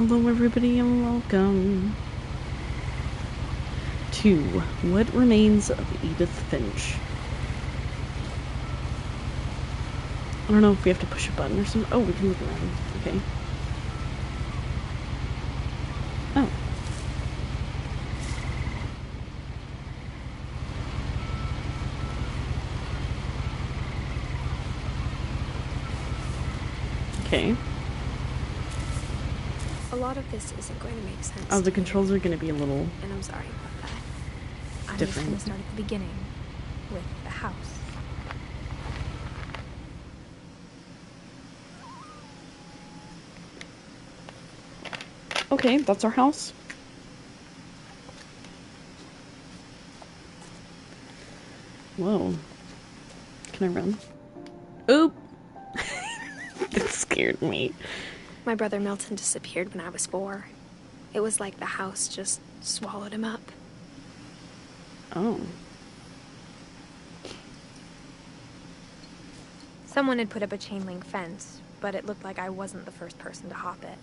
Hello everybody and welcome to What Remains of Edith Finch. I don't know if we have to push a button or something. Oh, we can look around. Okay. Oh. Okay. A lot of this isn't going to make sense. Oh, the controls are going to be a little and I'm sorry about that. I'm different. just going to start at the beginning with the house. Okay, that's our house. Whoa. Can I run? Oop! That scared me. My brother Milton disappeared when I was 4. It was like the house just swallowed him up. Oh. Someone had put up a chain link fence, but it looked like I wasn't the first person to hop it.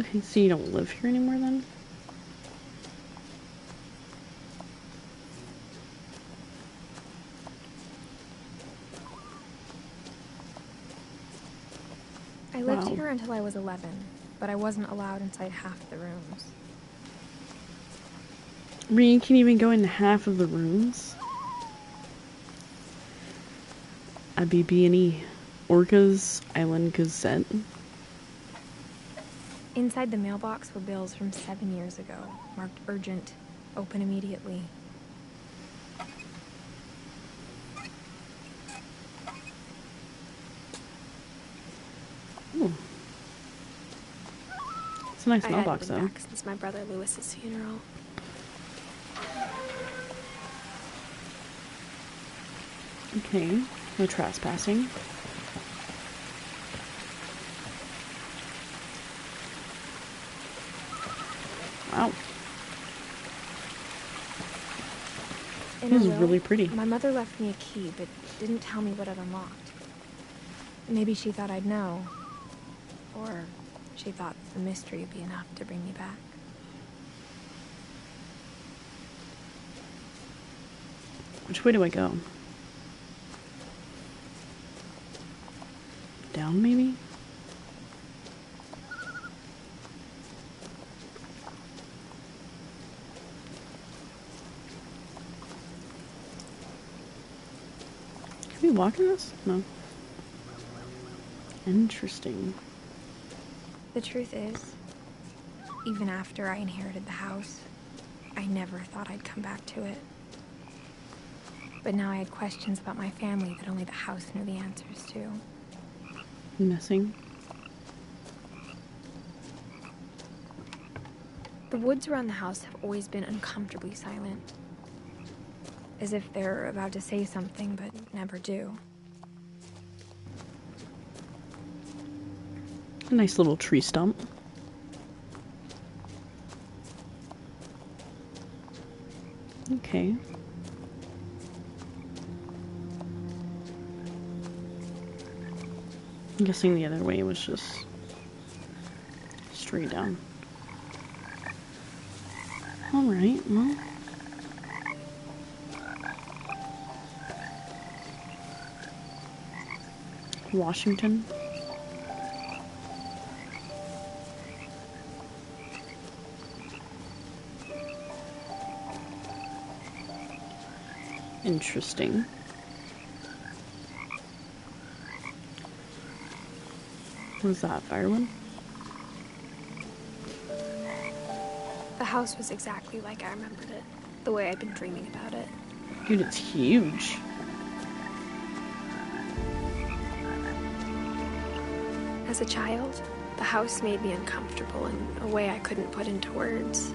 Okay, so you don't live here anymore then? I lived Wow. here until I was 11, but I wasn't allowed inside half the rooms. I mean, you can't even go in half of the rooms. IBB&E. Orca's Island Gazette. Inside the mailbox were bills from 7 years ago, marked urgent, open immediately. Ooh. It's a nice I mailbox, hadn't been though. back since my brother Lewis's funeral. Okay, no trespassing. Wow. In This a is will, really pretty. My mother left me a key, but didn't tell me what it unlocked. Maybe she thought I'd know. Or she thought the mystery would be enough to bring me back. Which way do I go? Down, maybe? Can we walk in this? No. Interesting. The truth is, even after I inherited the house, I never thought I'd come back to it. But now I had questions about my family that only the house knew the answers to. Missing. The woods around the house have always been uncomfortably silent. As if they're about to say something, but never do. A nice little tree stump. Okay. I'm guessing the other way was just straight down. Alright, well. Washington. Interesting. What is that, firewood? The house was exactly like I remembered it, the way I'd been dreaming about it. Dude, it's huge. As a child, the house made me uncomfortable in a way I couldn't put into words.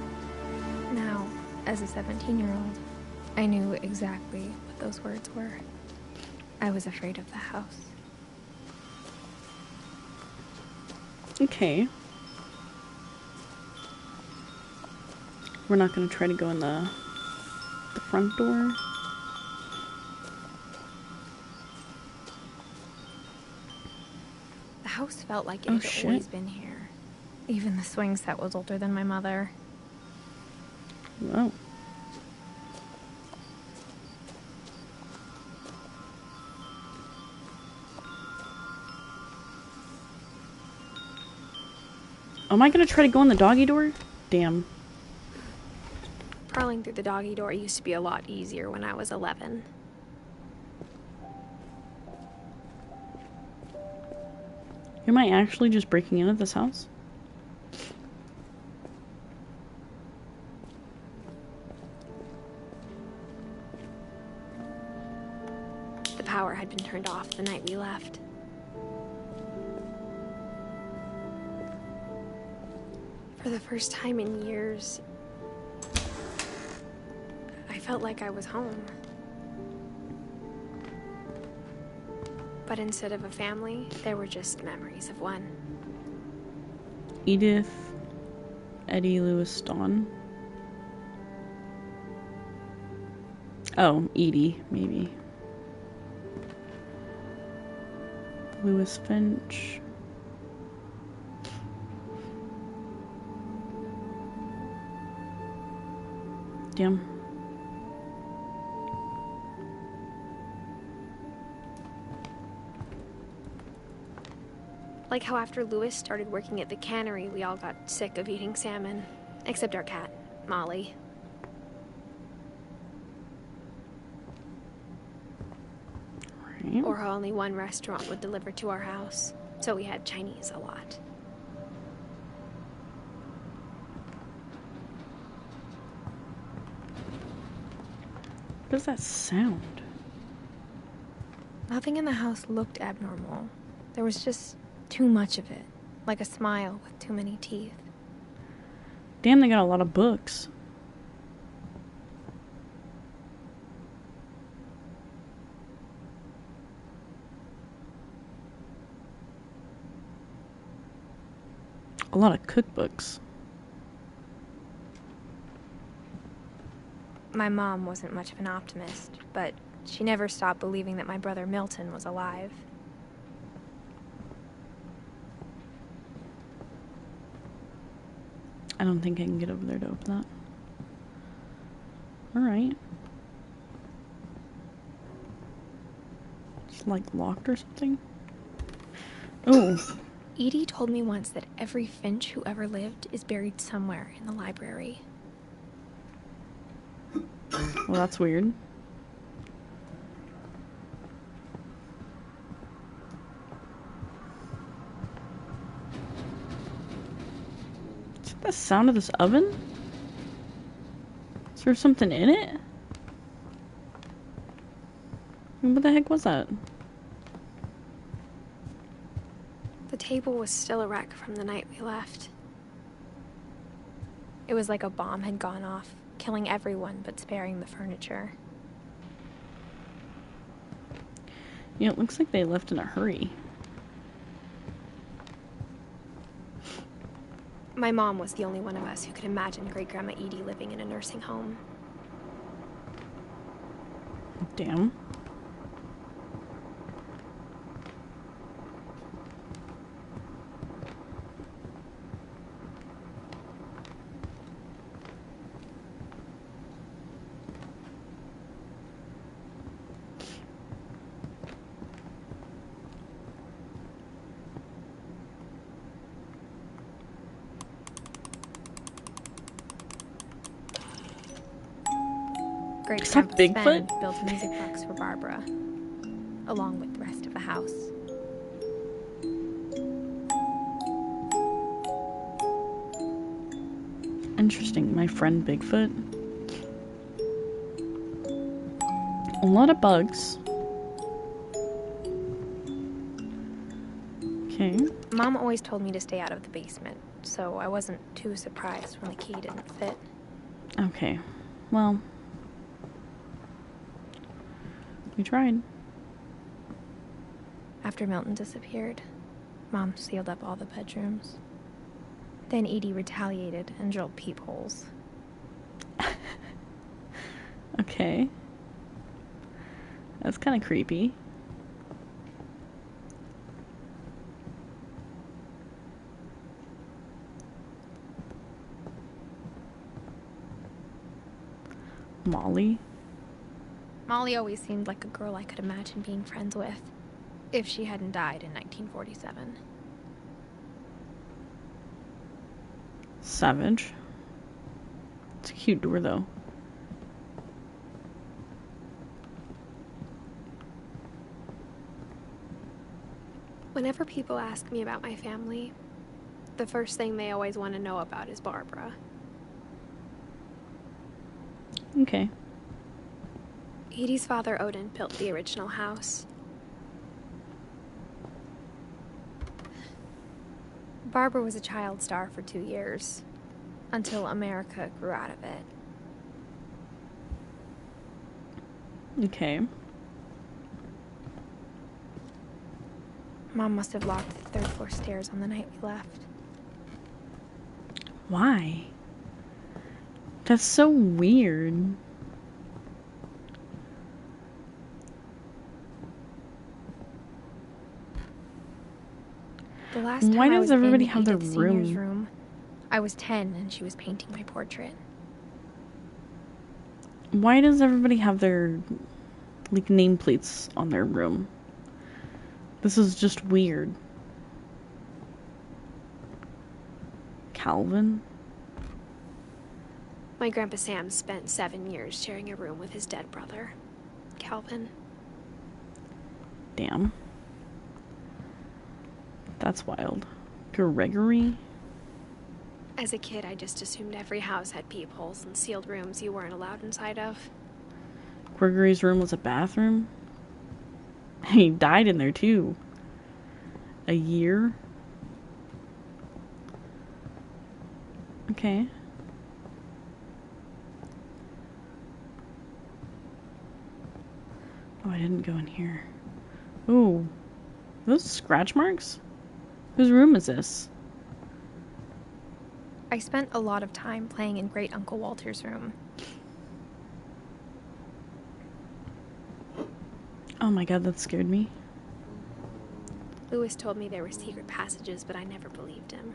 Now, as a 17-year-old, I knew exactly what those words were. I was afraid of the house. Okay. We're not going to try to go in the front door. house felt like it Oh, had shit. always been here. Even the swing set was older than my mother. Whoa. Am I gonna try to go in the doggy door? Damn. Crawling through the doggy door used to be a lot easier when I was 11. Am I actually just breaking into this house? The power had been turned off the night we left. For the first time in years, I felt like I was home. But instead of a family, there were just memories of one. Edith, Eddie, Lewis, Dawn. Oh, Edie, maybe. Lewis Finch. Damn. Like how after Lewis started working at the cannery, we all got sick of eating salmon. Except our cat, Molly. Right. Or how only one restaurant would deliver to our house. So we had Chinese a lot. What does that sound? Nothing in the house looked abnormal. There was just too much of it. Like a smile with too many teeth. Damn, they got a lot of books. A lot of cookbooks. My mom wasn't much of an optimist, but she never stopped believing that my brother Milton was alive. I don't think I can get over there to open that. Alright. It's like locked or something. Oh. Edie told me once that every Finch who ever lived is buried somewhere in the library. Well, that's weird. Is that the sound of this oven? Is there something in it? What the heck was that? The table was still a wreck from the night we left. It was like a bomb had gone off, killing everyone but sparing the furniture. Yeah, it looks like they left in a hurry. My mom was the only one of us who could imagine Great-Grandma Edie living in a nursing home. Damn. Great-Grandpa Bigfoot? Sven built a music box for Barbara, along with the rest of the house. Interesting. My friend Bigfoot. A lot of bugs. Okay. Mom always told me to stay out of the basement, so I wasn't too surprised when the key didn't fit. Okay. Well, we tried. After Milton disappeared, Mom sealed up all the bedrooms. Then Edie retaliated and drilled peepholes. Okay. That's kind of creepy. Molly? Molly always seemed like a girl I could imagine being friends with, if she hadn't died in 1947. Savage. It's a cute door, though. Whenever people ask me about my family, the first thing they always want to know about is Barbara. Okay. Edie's father, Odin, built the original house. Barbara was a child star for 2 years, until America grew out of it. Okay. Mom must have locked the third floor stairs on the night we left. Why? That's so weird. The last Why time I does was everybody in have their Edith Senior's room? room, I was 10 and she was painting my portrait. Why does everybody have their, like, nameplates on their room? This is just weird. Calvin? My Grandpa Sam spent 7 years sharing a room with his dead brother, Calvin. Damn. That's wild. Gregory? As a kid, I just assumed every house had peepholes and sealed rooms you weren't allowed inside of. Gregory's room was a bathroom? He died in there too. A year? Okay. Oh, I didn't go in here. Ooh. Those scratch marks? Whose room is this? I spent a lot of time playing in Great Uncle Walter's room. Oh my god, that scared me. Lewis told me there were secret passages, but I never believed him.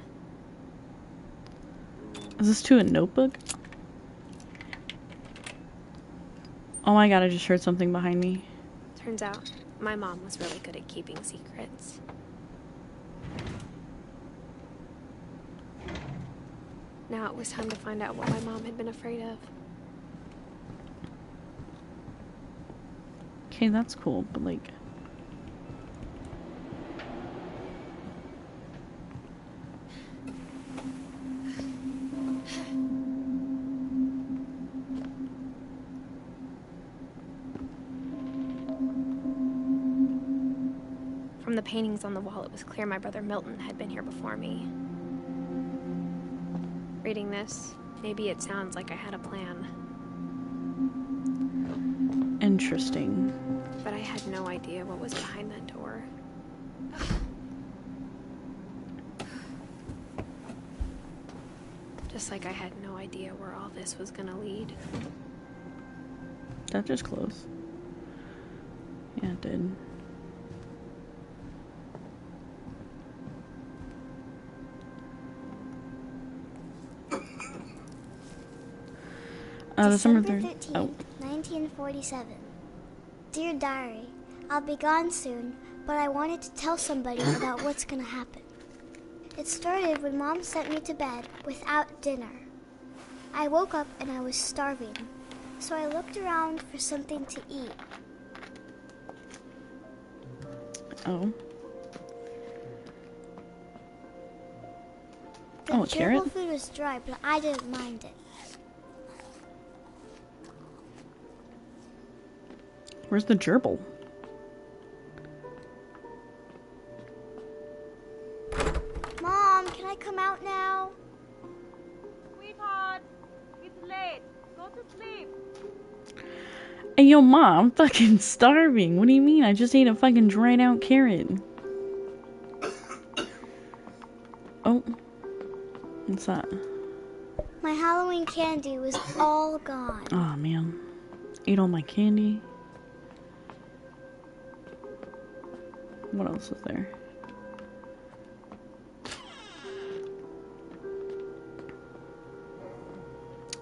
Is this to a notebook? Oh my god, I just heard something behind me. Turns out, my mom was really good at keeping secrets. Now it was time to find out what my mom had been afraid of. Okay, that's cool, but like... From the paintings on the wall, it was clear my brother Milton had been here before me. Reading this, maybe it sounds like I had a plan. Interesting. But I had no idea what was behind that door. Just like I had no idea where all this was gonna lead. That just closed. Yeah, it did. December 3rd. 13th, Oh. 1947. Dear Diary, I'll be gone soon, but I wanted to tell somebody about what's gonna happen. It started when Mom sent me to bed without dinner. I woke up and I was starving, so I looked around for something to eat. Oh. The Oh, a carrot? gerbil food was dry, but I didn't mind it. Where's the gerbil? Mom, can I come out now? Sweetheart, it's late. Go to sleep. Hey, yo, Mom, I'm fucking starving. What do you mean? I just ate a fucking dried out carrot. Oh. What's that? My Halloween candy was all gone. Oh, man. Ate all my candy. What else is there?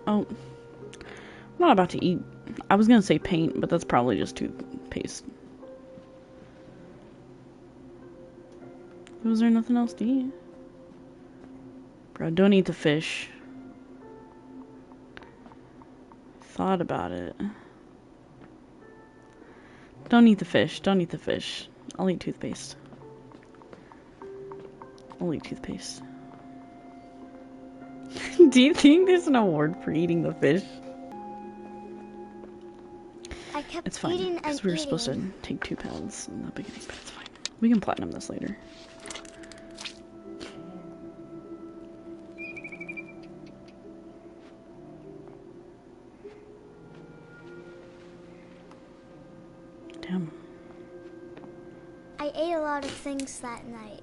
Oh. I'm not about to eat. I was gonna say paint, but that's probably just toothpaste. Was there nothing else to eat? Bro, don't eat the fish. Thought about it. Don't eat the fish. Don't eat the fish. I'll eat toothpaste. I'll eat toothpaste. Do you think there's an award for eating the fish? I kept It's fine, eating because and we were eating. supposed to take 2 pounds in the beginning, but it's fine. We can platinum this later. Damn. I ate a lot of things that night.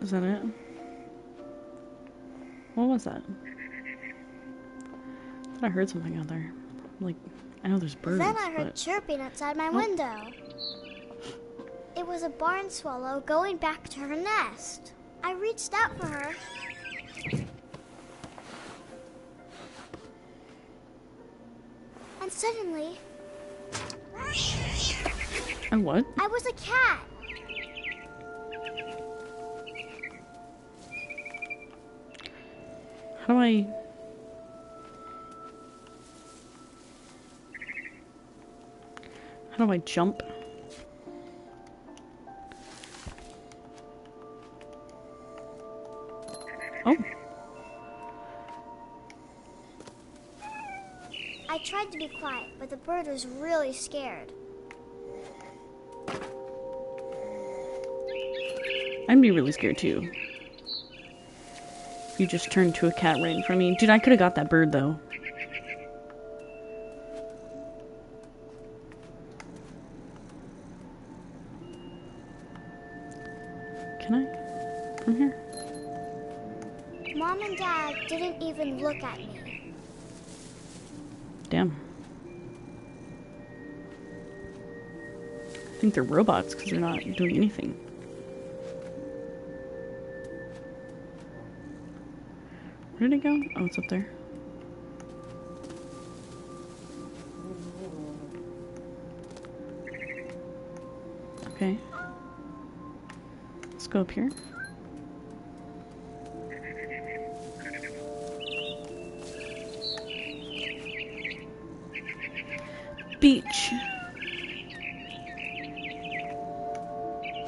Is that it? What was that? I thought I heard something out there. Like, I know there's birds, Then I heard but... chirping outside my window. It was a barn swallow going back to her nest. I reached out for her. And suddenly, And what? I was a cat. How do I... How do I jump? Oh. I tried to be quiet, but the bird was really scared. I'd be really scared too. If you just turned to a cat right in front of me. Dude, I could have got that bird though. Can I? From here? Mom and Dad didn't even look at me. Damn. I think they're robots because they're not doing anything. Where did it go? Oh, it's up there. Okay. Let's go up here. Beach.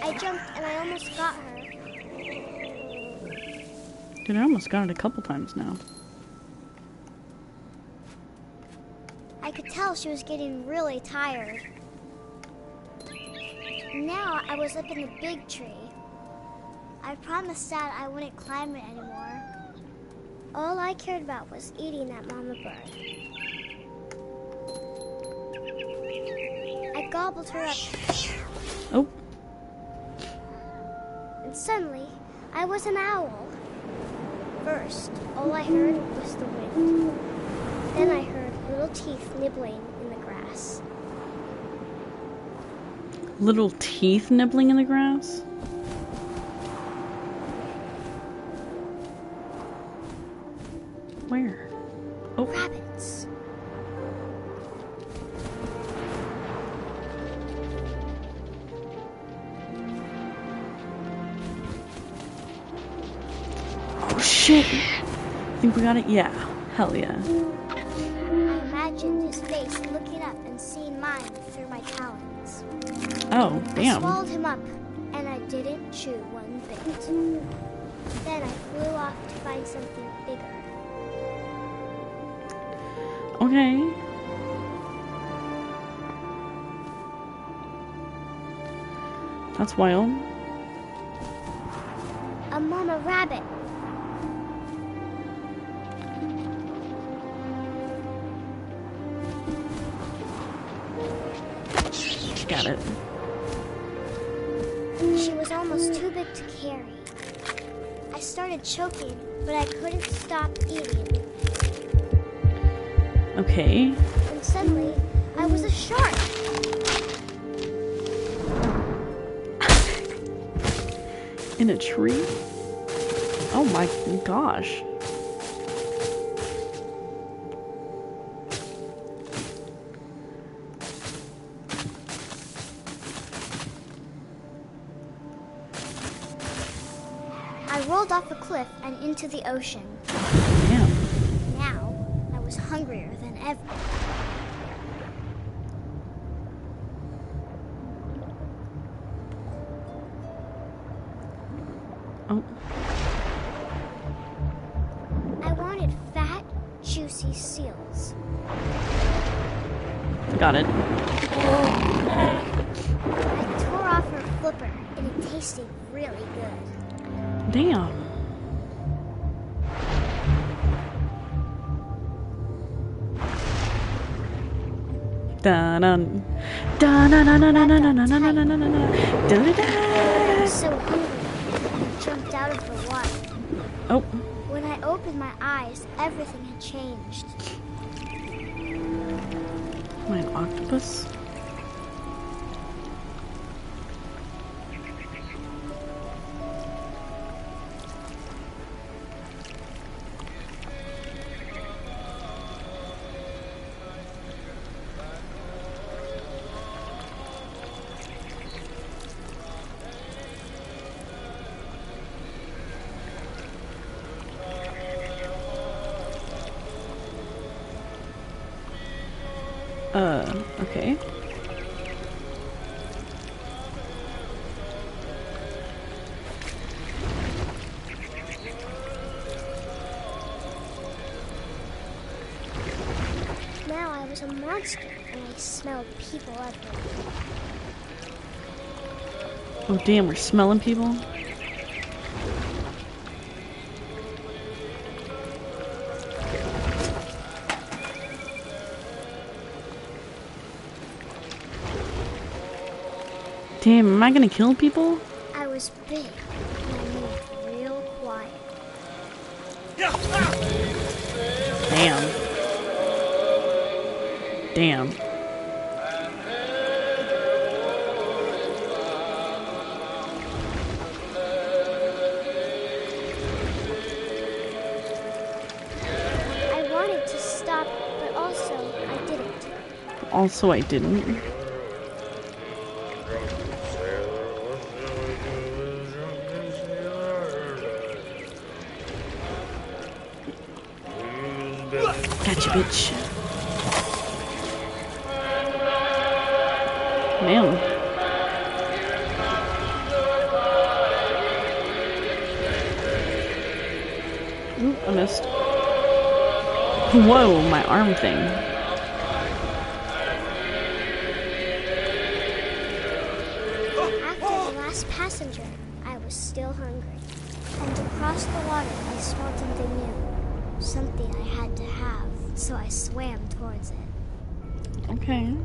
I jumped and I almost got her. Dude, I almost got it a couple times now. I could tell she was getting really tired. Now I was up in the big tree. I promised Dad I wouldn't climb it anymore. All I cared about was eating that mama bird. I gobbled her up, Oh, and suddenly I was an owl. First, all I heard was the wind. Then I heard little teeth nibbling in the grass. little teeth nibbling in the grass? Where? Oh, Rabbits. oh shit! I think we got it. Yeah, hell yeah. I imagined his face looking up and seeing mine through my talons. Oh, I damn. swallowed him up, and I didn't chew one bit. Then I flew off to find something bigger. Okay. That's wild. A mama rabbit. Got it. She was almost too big to carry. I started choking, but I couldn't stop eating. Okay. And suddenly, I was a shark. In a tree? Oh my gosh. I rolled off a cliff and into the ocean. Damn. Now, I was hungrier than ever. Oh. I wanted fat, juicy seals. Got it. I tore off her flipper, and it tasted really good. Damn. Dun-dun. Dun-dun-dun-dun-dun-dun-dun-dun-dun-dun. I Dun-dun-dun. was so hungry, I jumped out of the water. Oh. When I opened my eyes, everything had changed. Am I an octopus? Okay. Now I was a monster, and I smelled people everywhere. Oh damn, we're smelling people? Damn, am I gonna kill people? I was big, and I moved real quiet. Damn. Damn. I wanted to stop, but also I didn't. Also, I didn't. Gotcha, bitch. Man. Ooh, I missed. Whoa, my arm thing. After the last passenger, I was still hungry. And across the water, I smelled something new. Something I had to have, so I swam towards it. Okay.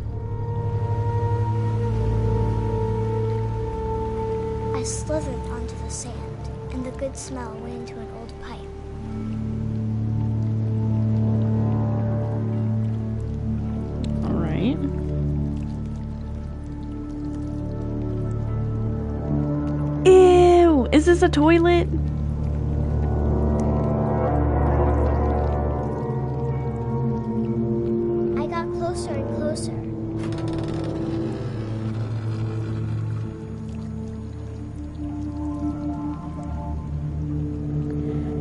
I slithered onto the sand, and the good smell went into an old pipe. Alright. Ew! Is this a toilet? I got closer and closer.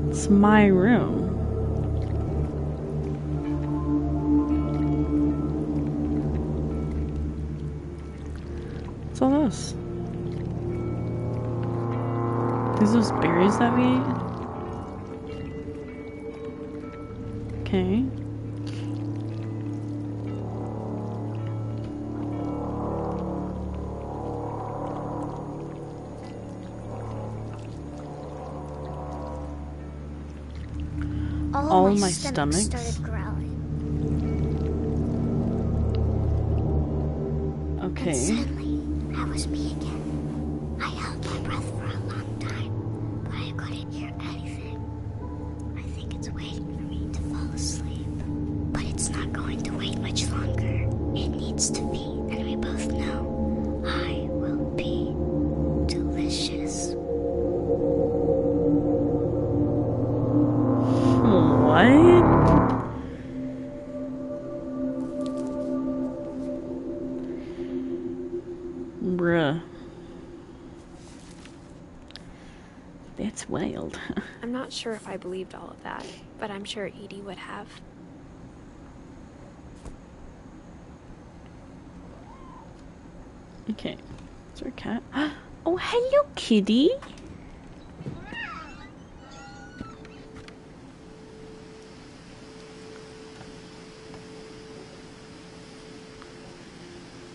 It's my room. What's all this? These those berries that we ate? Okay. All my my stomach stomachs? started growling. Okay. And suddenly, I was me again. I held my breath for a long time, but I couldn't hear anything. I think it's waiting for me to fall asleep. But it's not going to wait much longer. It needs to be, and we both know I will be delicious. Bruh. That's wild. I'm not sure if I believed all of that, but I'm sure Edie would have. Okay. Is there a cat? Oh, hello, kitty.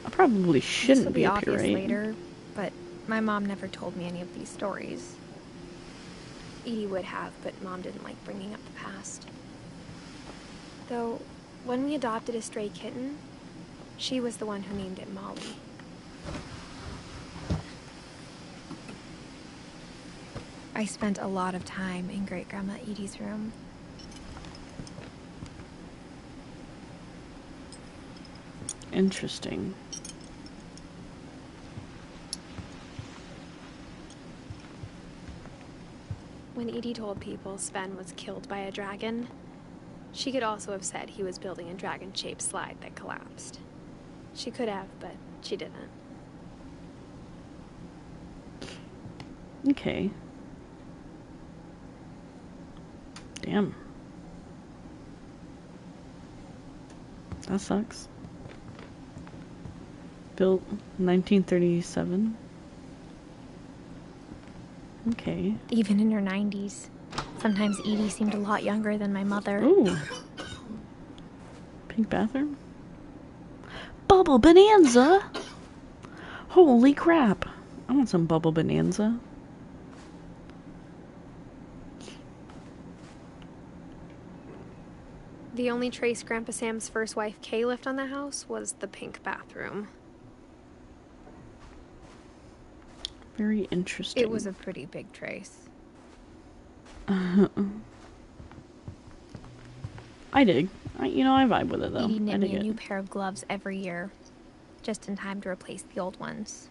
I probably This shouldn't will be be up here, obvious right? later, but my mom never told me any of these stories. Edie would have, but Mom didn't like bringing up the past. Though, when we adopted a stray kitten, she was the one who named it Molly. I spent a lot of time in Great-Grandma Edie's room. Interesting. When Edie told people Sven was killed by a dragon, she could also have said he was building a dragon-shaped slide that collapsed. She could have, but she didn't. Okay. Damn. That sucks. Built 1937. Okay. Even in her 90s. Sometimes Edie seemed a lot younger than my mother. Ooh. Pink bathroom? Bubble Bonanza! Holy crap. I want some Bubble Bonanza. The only trace Grandpa Sam's first wife, Kay, left on the house was the pink bathroom. Very interesting. It was a pretty big trace. I dig. I vibe with it, though. Edie I knit dig me a it. new pair of gloves every year, just in time to replace the old ones.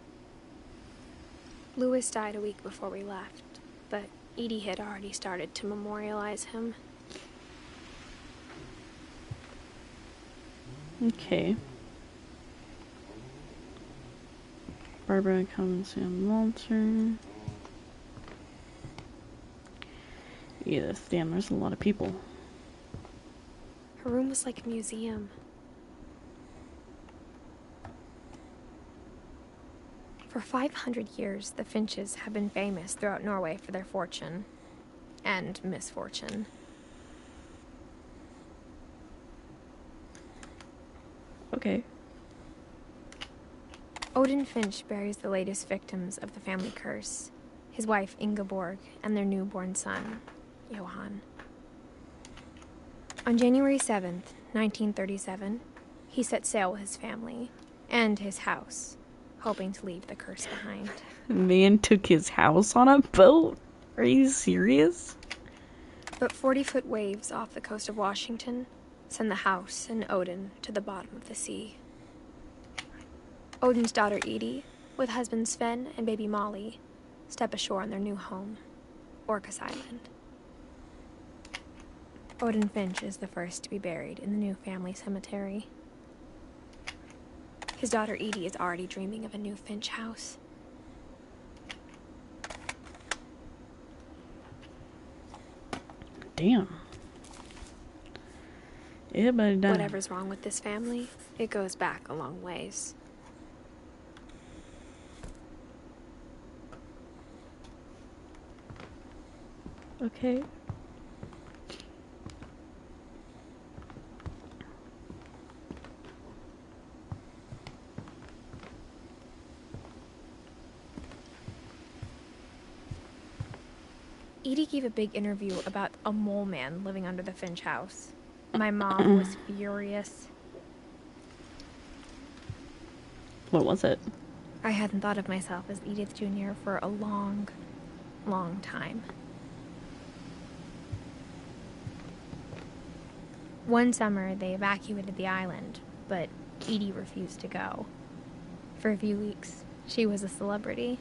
Louis died a week before we left, but Edie had already started to memorialize him. Okay. Barbara Cummins and Walter. Edith. Damn, there's a lot of people. Her room was like a museum. For 500 years, the Finches have been famous throughout Norway for their fortune and misfortune. Okay. Odin Finch buries the latest victims of the family curse, his wife Ingeborg and their newborn son, Johan. On January 7th, 1937, he set sail with his family and his house, hoping to leave the curse behind. Man took his house on a boat? Are you serious? But 40-foot waves off the coast of Washington send the house and Odin to the bottom of the sea. Odin's daughter Edie, with husband Sven and baby Molly, step ashore on their new home, Orcas Island. Odin Finch is the first to be buried in the new family cemetery. His daughter Edie is already dreaming of a new Finch house. Damn. Yeah, but Whatever's wrong with this family, it goes back a long ways. Okay. Edie gave a big interview about a mole man living under the Finch house. My mom was furious. What was it? I hadn't thought of myself as Edith Jr. for a long, long time. One summer, they evacuated the island, but Edie refused to go. For a few weeks, she was a celebrity.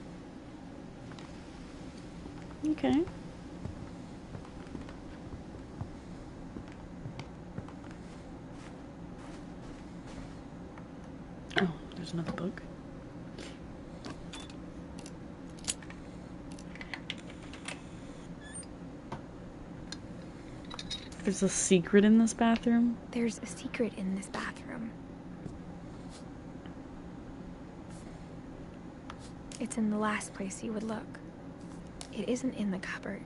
Okay. Oh, there's another book. There's a secret in this bathroom? There's a secret in this bathroom. It's in the last place you would look. It isn't in the cupboard.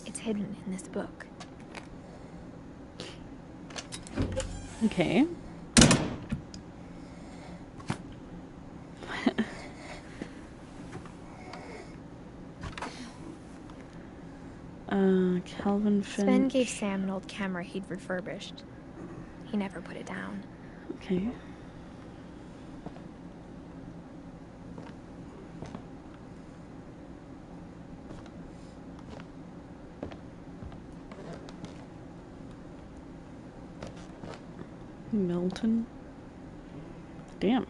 It's hidden in this book. Okay. Calvin Finch. Sven gave Sam an old camera he'd refurbished. He never put it down. Okay. Milton. Damn.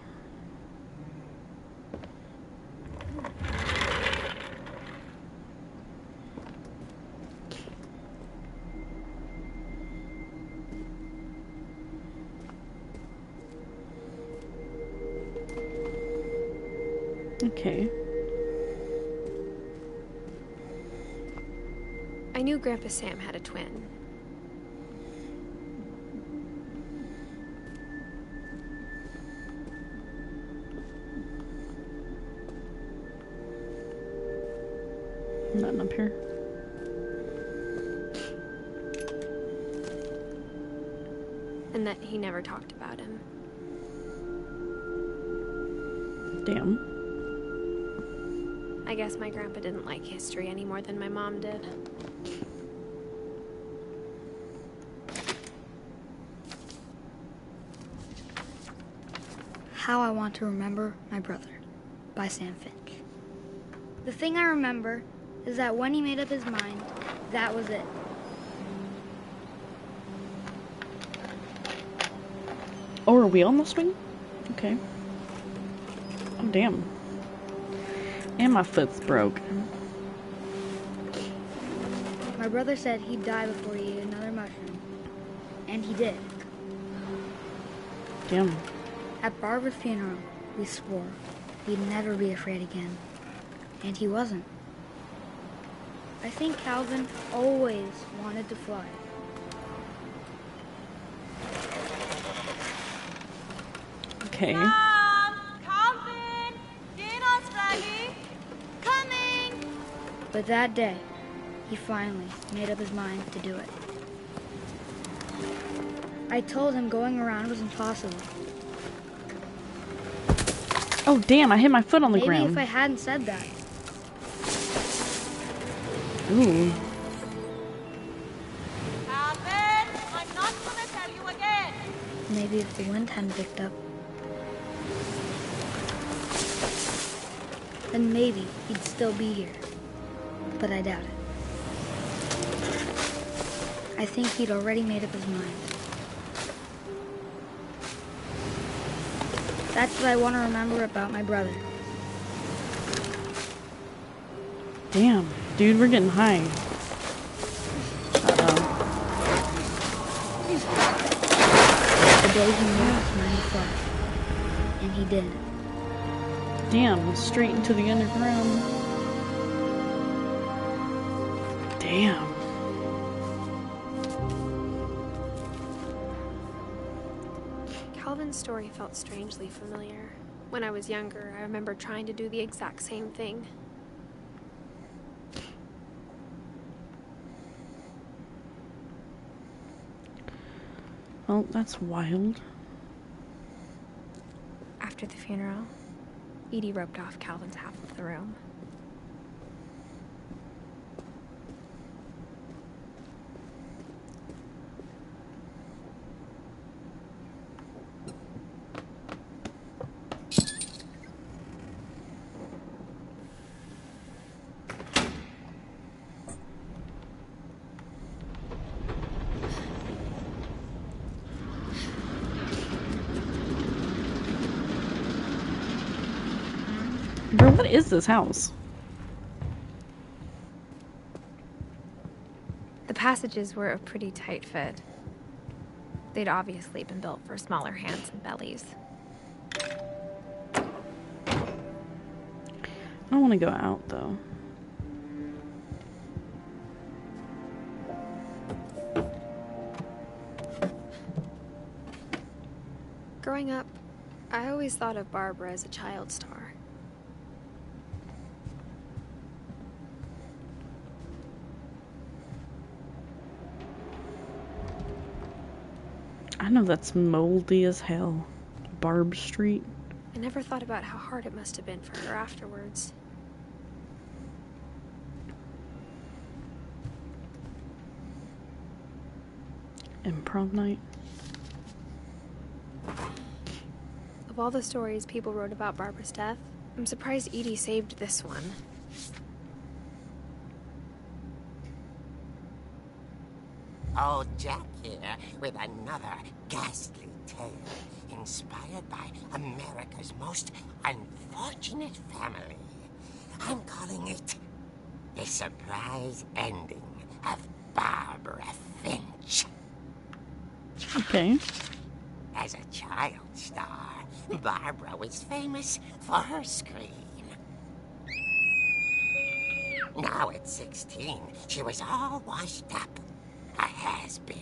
Okay. I knew Grandpa Sam had a twin. Nothing up here. And that he never talked about him. Damn. I guess my grandpa didn't like history any more than my mom did. How I Want to Remember My Brother by Sam Finch. The thing I remember is that when he made up his mind, that was it. Oh, are we on the swing? Okay. Oh, damn. And my foot's broke. My brother said he'd die before he ate another mushroom. And he did. Damn. At Barbara's funeral, we swore he'd never be afraid again. And he wasn't. I think Calvin always wanted to fly. Okay. Mom! Calvin! Dinner's ready! Coming! But that day, he finally made up his mind to do it. I told him going around was impossible. Oh, damn, I hit my foot on the Maybe ground. if I hadn't said that. Ooh. Calvin! I'm not gonna tell you again! Maybe if the wind hadn't picked up. Then maybe he'd still be here. But I doubt it. I think he'd already made up his mind. That's what I want to remember about my brother. Damn. Dude, we're getting high. Uh-oh. The day he made up his mind to fly. And he did. Damn, straight into the underground. Damn. Calvin's story felt strangely familiar. When I was younger, I remember trying to do the exact same thing. Well, that's wild. After the funeral, Edie roped off Calvin's half of the room. Bro, what is this house? The passages were a pretty tight fit. They'd obviously been built for smaller hands and bellies. I don't want to go out, though. Growing up, I always thought of Barbara as a child star. I know that's moldy as hell. Barb Street. I never thought about how hard it must have been for her afterwards. Improv night. Of all the stories people wrote about Barbara's death, I'm surprised Edie saved this one. Old Jack here with another ghastly tale inspired by America's most unfortunate family. I'm calling it The Surprise Ending of Barbara Finch. Okay. As a child star, Barbara was famous for her scream. Now at 16, she was all washed up. A has-been.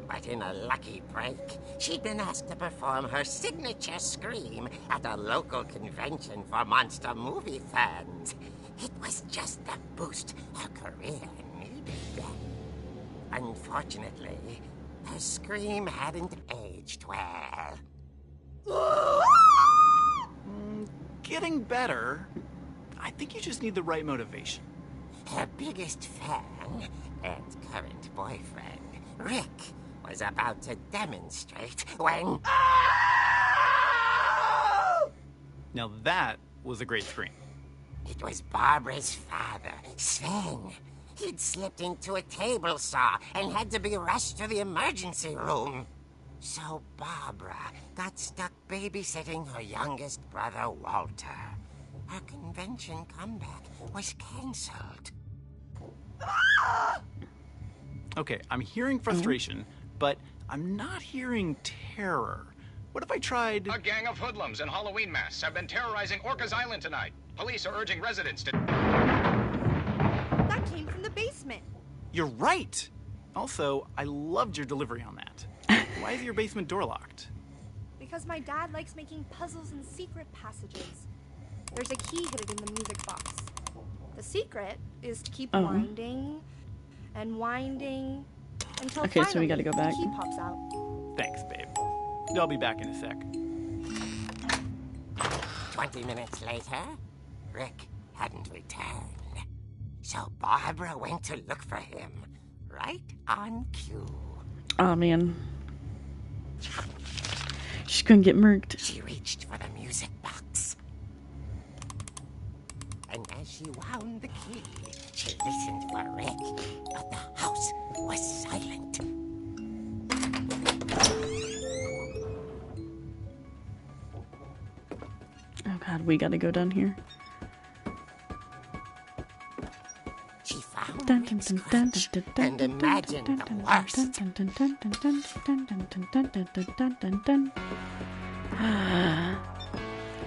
But in a lucky break, she'd been asked to perform her signature scream at a local convention for monster movie fans. It was just the boost her career needed. Unfortunately, her scream hadn't aged well. Getting better. I think you just need the right motivation. Her biggest fan and current boyfriend, Rick, was about to demonstrate when... Now that was a great scream. It was Barbara's father, Sven. He'd slipped into a table saw and had to be rushed to the emergency room. So Barbara got stuck babysitting her youngest brother, Walter. Her convention comeback was cancelled. Okay, I'm hearing frustration, but I'm not hearing terror. What if I tried... A gang of hoodlums in Halloween masks have been terrorizing Orcas Island tonight. Police are urging residents to... That came from the basement. You're right! Also, I loved your delivery on that. Why is your basement door locked? Because my dad likes making puzzles and secret passages. There's a key hidden in the music box. The secret is to keep winding and winding until Okay, so we finally gotta go back. the key pops out. Thanks, babe. I'll be back in a sec. 20 minutes later, Rick hadn't returned. So Barbara went to look for him, right on cue. Oh man. She's gonna get murked. She reached for the music box. And as she wound the key, she listened for Rick, but the house was silent. Oh god, we gotta go down here. She found Rick's crutch and imagined the worst.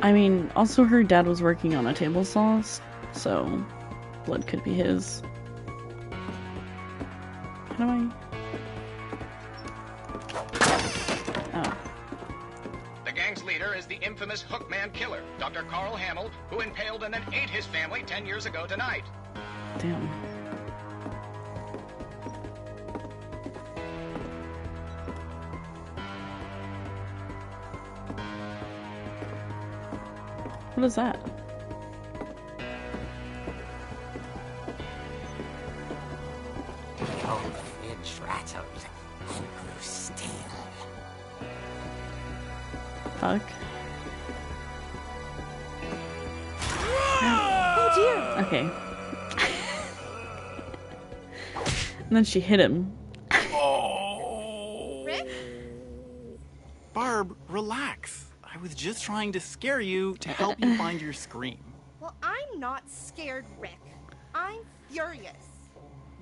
I mean, also her dad was working on a table saw, so blood could be his. How do I... Oh. The gang's leader is the infamous Hookman killer, Dr. Carl Hamill, who impaled and then ate his family 10 years ago tonight. Damn. What is that? The old fridge rattled and grew still. Fuck. Oh dear! Okay. And then she hit him. Rick? Barb, relax. I was just trying to scare you to help you find your scream. Well, I'm not scared, Rick. I'm furious.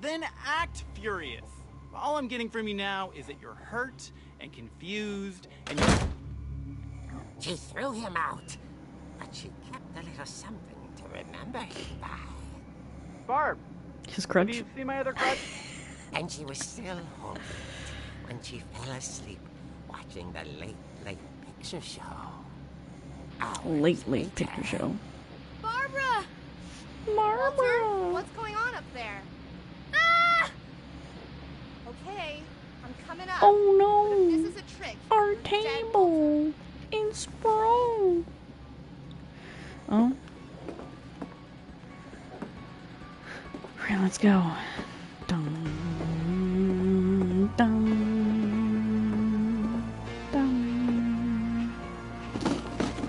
Then act furious. All I'm getting from you now is that you're hurt and confused and you... She threw him out, but she kept a little something to remember him by. Barb, His have crutch. you seen my other crutch? And she was still holding it when she fell asleep, watching watching the late picture show. Late picture show. Barbara! Barbara! Walter, what's going on up there? Ah! Okay, I'm coming up. Oh But if no! this is a trick, Our you're dead, table! It's sprung! Oh. Alright, let's go. Dun, dun, dun.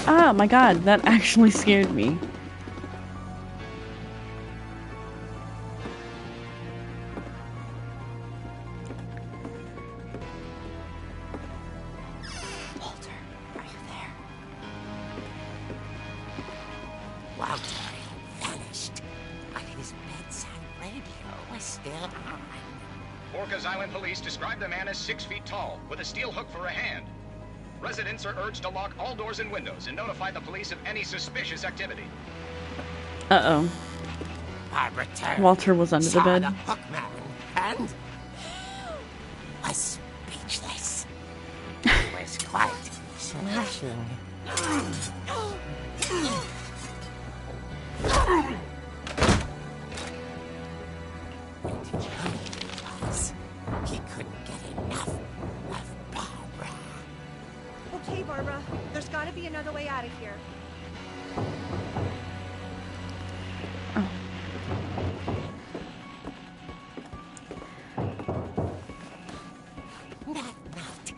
Ah, my god, that actually scared me. Walter, are you there? Walter had vanished, but his bedside radio was still on. Orcas Island police describe the man as 6 feet tall, with a steel hook for a hand. Residents are urged to lock all doors and windows and notify the police of any suspicious activity. Uh-oh. Barbara turned, Walter was under the saw bed. the hook man, and was speechless. He was quite smashing. He couldn't get enough of Barbara. Okay, Barbara, there's gotta be another way out of here. Oh. That night,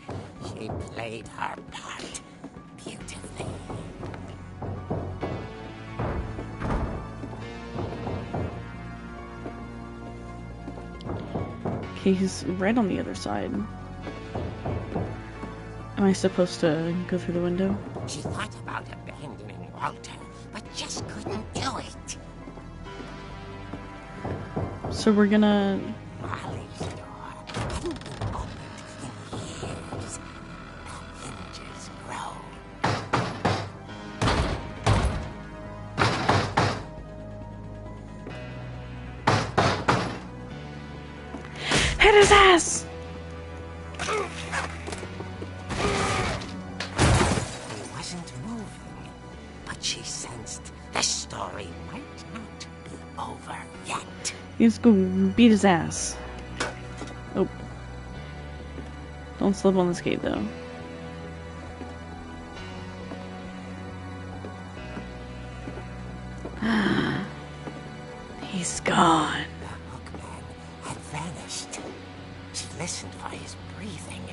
she played her part beautifully. Okay, he's right on the other side. Am I supposed to go through the window? She thought about abandoning Walter, but just couldn't do it. So we're gonna... Molly's door hadn't been opened in years. The hinges grow. Hit his ass! He wasn't moving, but she sensed the story might not be over yet. He's gonna beat his ass. Oh. Don't slip on this gate, though. He's gone. The hookman had vanished. She listened for his breathing,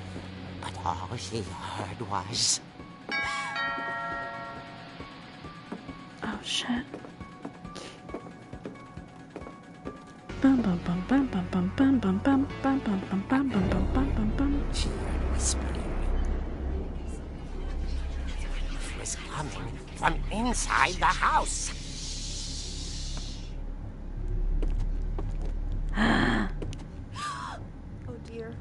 but all she heard was... Oh, shit. Bum bum bum bum bum bum bum bum bum bum bum bum bum bum bum bum bum bum. She heard whispering. It was coming from inside the house. Oh dear.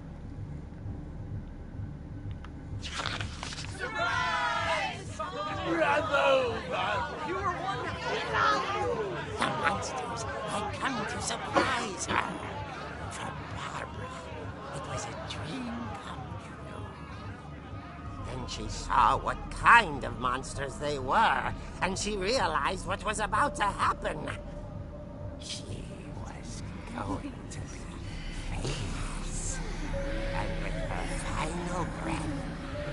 The monsters had come to surprise her. For Barbara, it was a dream come true. Then she saw what kind of monsters they were, and she realized what was about to happen. She was going to be famous. And with her final breath,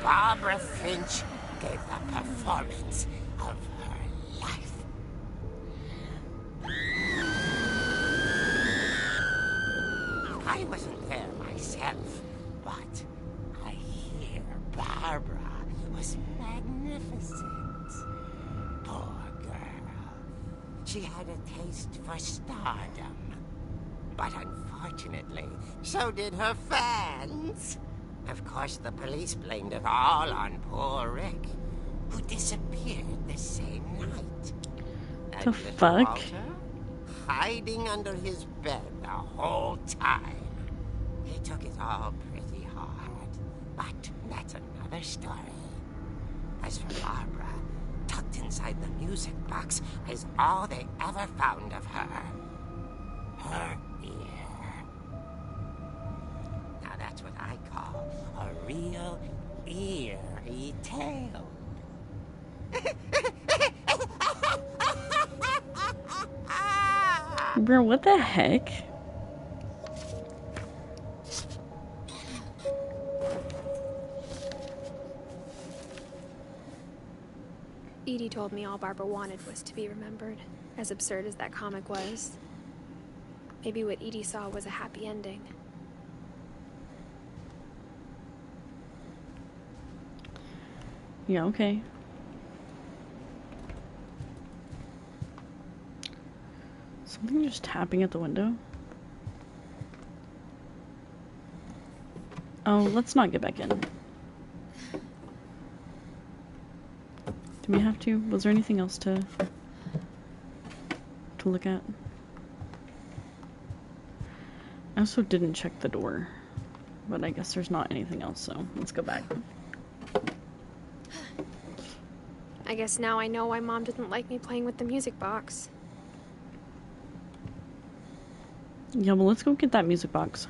Barbara Finch gave the performance of her life. I wasn't there myself, but I hear Barbara was magnificent. Poor girl. She had a taste for stardom. But unfortunately, so did her fans. Of course, the police blamed it all on poor Rick, who disappeared the same night. And The little fuck? Walter, hiding under his bed the whole time. He took it all pretty hard, but that's another story. As for Barbara, tucked inside the music box is all they ever found of her. Her ear. Now that's what I call a real eerie tale. Bro, what the heck? Edie told me all Barbara wanted was to be remembered, as absurd as that comic was. Maybe what Edie saw was a happy ending. Yeah, okay. Something just tapping at the window. Oh, let's not get back in. Do we have to? Was there anything else to look at? I also didn't check the door, but I guess there's not anything else, so let's go back. I guess now I know why Mom didn't like me playing with the music box. Yeah, well, let's go get that music box.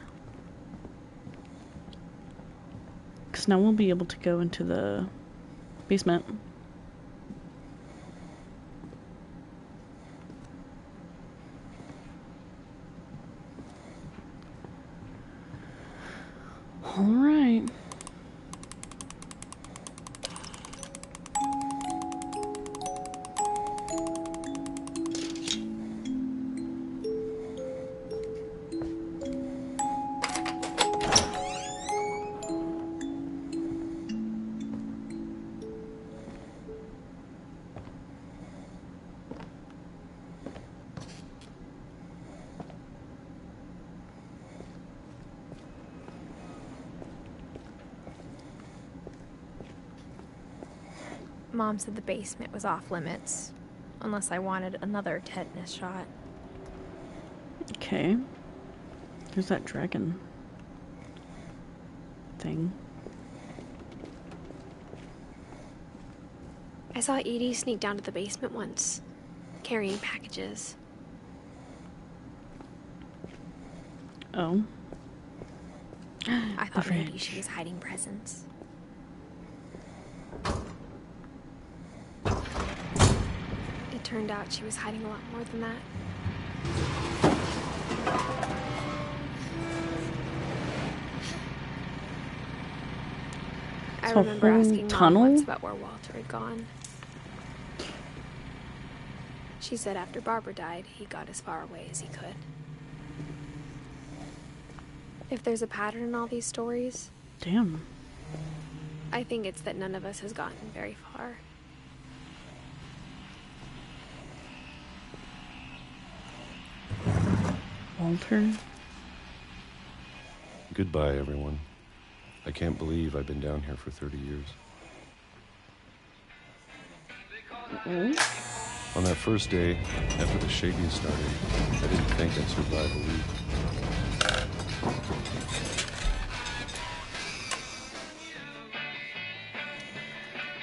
Because now we'll be able to go into the basement. Alright. Mom said the basement was off limits, unless I wanted another tetanus shot. Okay. There's that dragon thing. I saw Edie sneak down to the basement once, carrying packages. Oh. I thought maybe she was hiding presents. It turned out she was hiding a lot more than that. I remember asking Mom once about where Walter had gone. She said after Barbara died, he got as far away as he could. If there's a pattern in all these stories... Damn. I think it's that none of us has gotten very far. Walter? Goodbye, everyone. I can't believe I've been down here for 30 years. On that first day, after the shaking started, I didn't think I'd survive a week.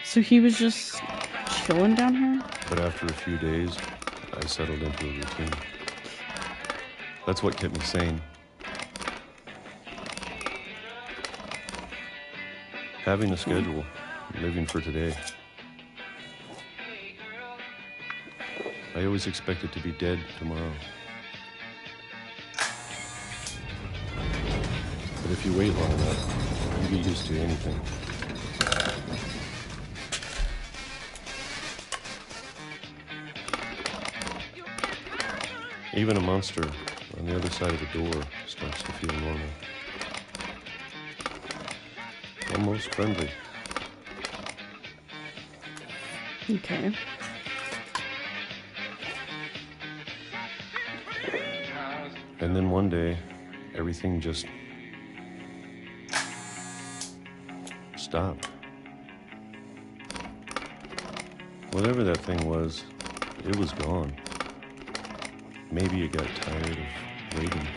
So he was just chilling down here? But after a few days, I settled into a routine. That's what kept me sane. Having a schedule, living for today. I always expected to be dead tomorrow. But if you wait long enough, you get used to anything. Even a monster on the other side of the door starts to feel normal. Almost friendly. Okay. And then one day, everything just stopped. Whatever that thing was, it was gone. Maybe it got tired of waiting.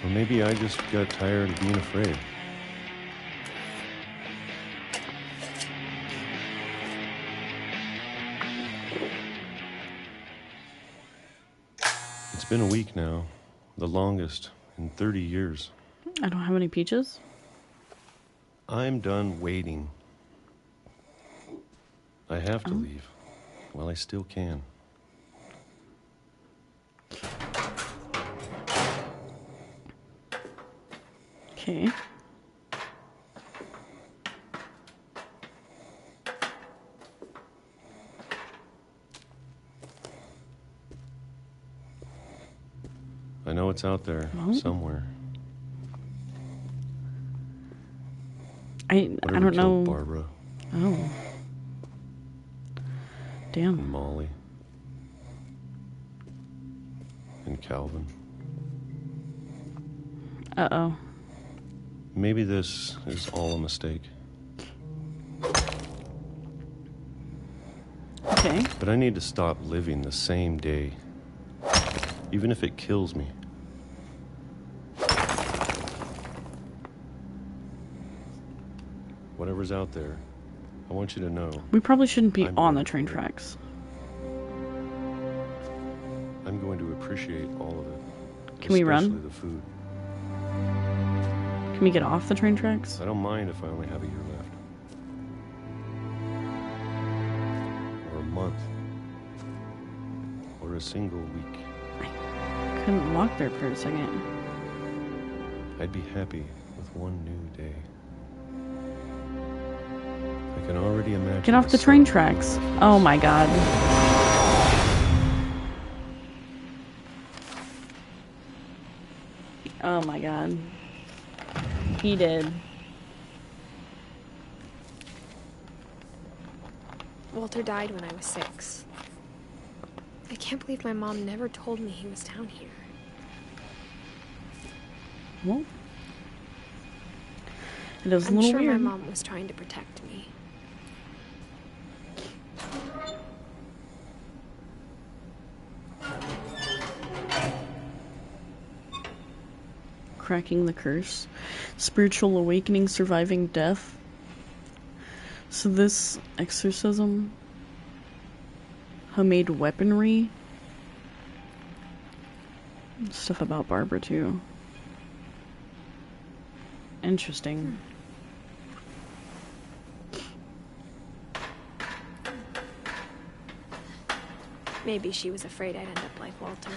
Or maybe I just got tired of being afraid. It's been a week now, the longest in 30 years. I don't have any peaches. I'm done waiting. I have to leave. Well, I still can. Okay. I know it's out there somewhere. I don't know. Barbara. Oh. Damn. And Molly. And Calvin. Uh-oh. Maybe this is all a mistake. Okay. But I need to stop living the same day. Even if it kills me. Whatever's out there, I want you to know. We probably shouldn't be I'm on the going train to- tracks. I'm going to appreciate all of it. Can we run? Especially the food. Can we get off the train tracks? I don't mind if I only have a year left. Or a month. Or a single week. I couldn't walk there for a second. I'd be happy with one new day. I can already imagine. Get off the train tracks. Oh my god. Oh my god. He did. Walter died when I was 6. I can't believe my mom never told me he was down here. Well, it was a I'm little sure weird. my mom was trying to protect me. Cracking the curse. Spiritual awakening, surviving death. So this exorcism, homemade weaponry, stuff about Barbara too. Interesting. Maybe she was afraid I'd end up like Walter.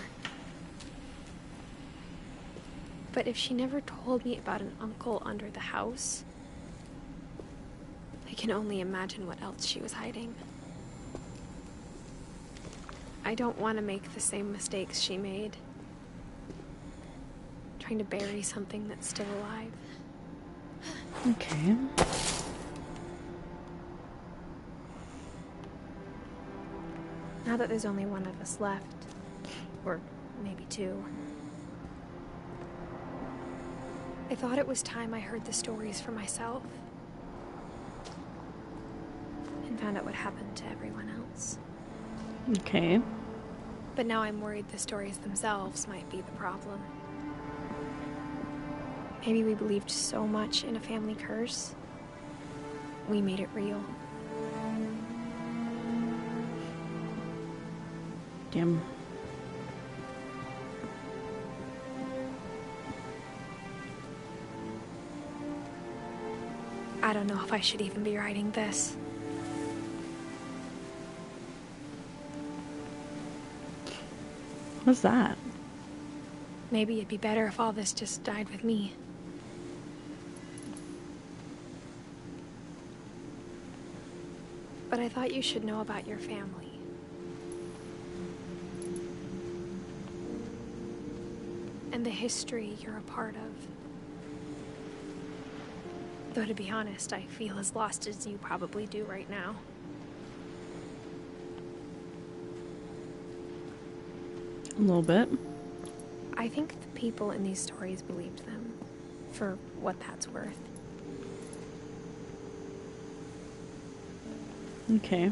But if she never told me about an uncle under the house, I can only imagine what else she was hiding. I don't want to make the same mistakes she made. Trying to bury something that's still alive. Okay. Now that there's only one of us left, or maybe 2, I thought it was time I heard the stories for myself and found out what happened to everyone else. Okay. But now I'm worried the stories themselves might be the problem. Maybe we believed so much in a family curse, we made it real. Damn. I don't know if I should even be writing this. What's that? Maybe it'd be better if all this just died with me. But I thought you should know about your family. And the history you're a part of. Though to be honest, I feel as lost as you probably do right now. A little bit. I think the people in these stories believed them, for what that's worth. Okay.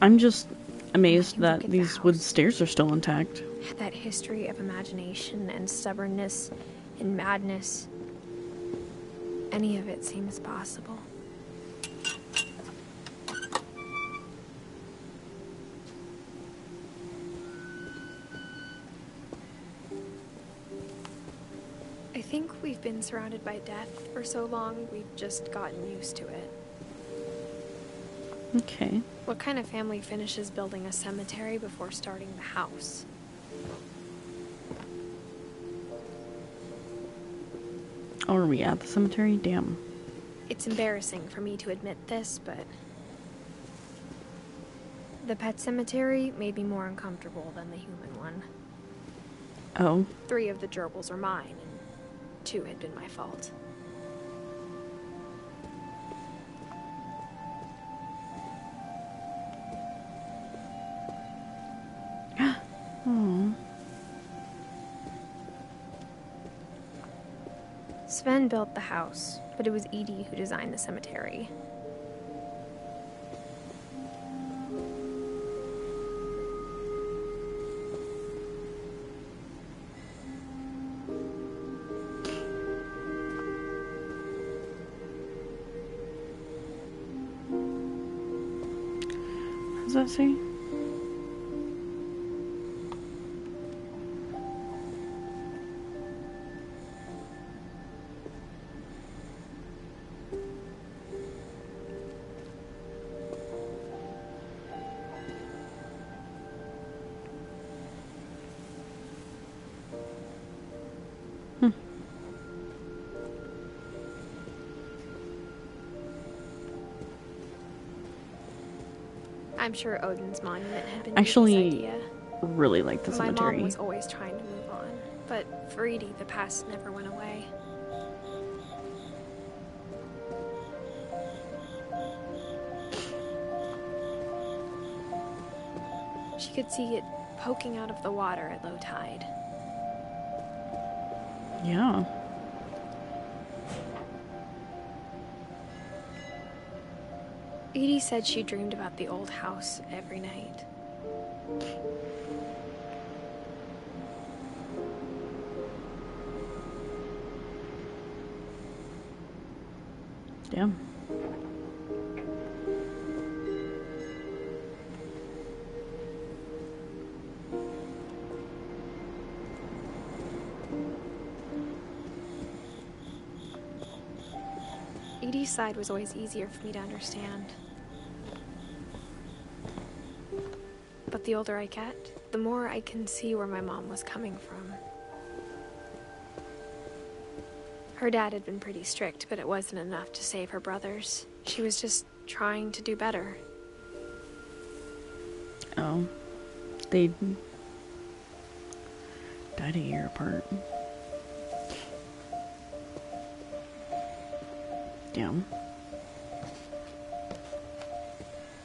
I'm just amazed Look that at the these wood house. stairs are still intact. That history of imagination and stubbornness and madness. Any of it seems possible. I think we've been surrounded by death for so long, we've just gotten used to it. Okay. What kind of family finishes building a cemetery before starting the house? Oh, are we at the cemetery? Damn. It's embarrassing for me to admit this, but the pet cemetery made me more uncomfortable than the human one. Oh. 3 of the gerbils are mine, and 2 had been my fault. Oh. Sven built the house, but it was Edie who designed the cemetery. What does that say? I'm sure Odin's monument had been Actually, Edie's idea. Really like the My cemetery. mom was always trying to move on, but for Edie, the past never went away. She could see it poking out of the water at low tide. Yeah. Edie said she dreamed about the old house every night. Damn. Edie's side was always easier for me to understand. But the older I get, the more I can see where my mom was coming from. Her dad had been pretty strict, but it wasn't enough to save her brothers. She was just trying to do better. Oh. They died a year apart. Damn.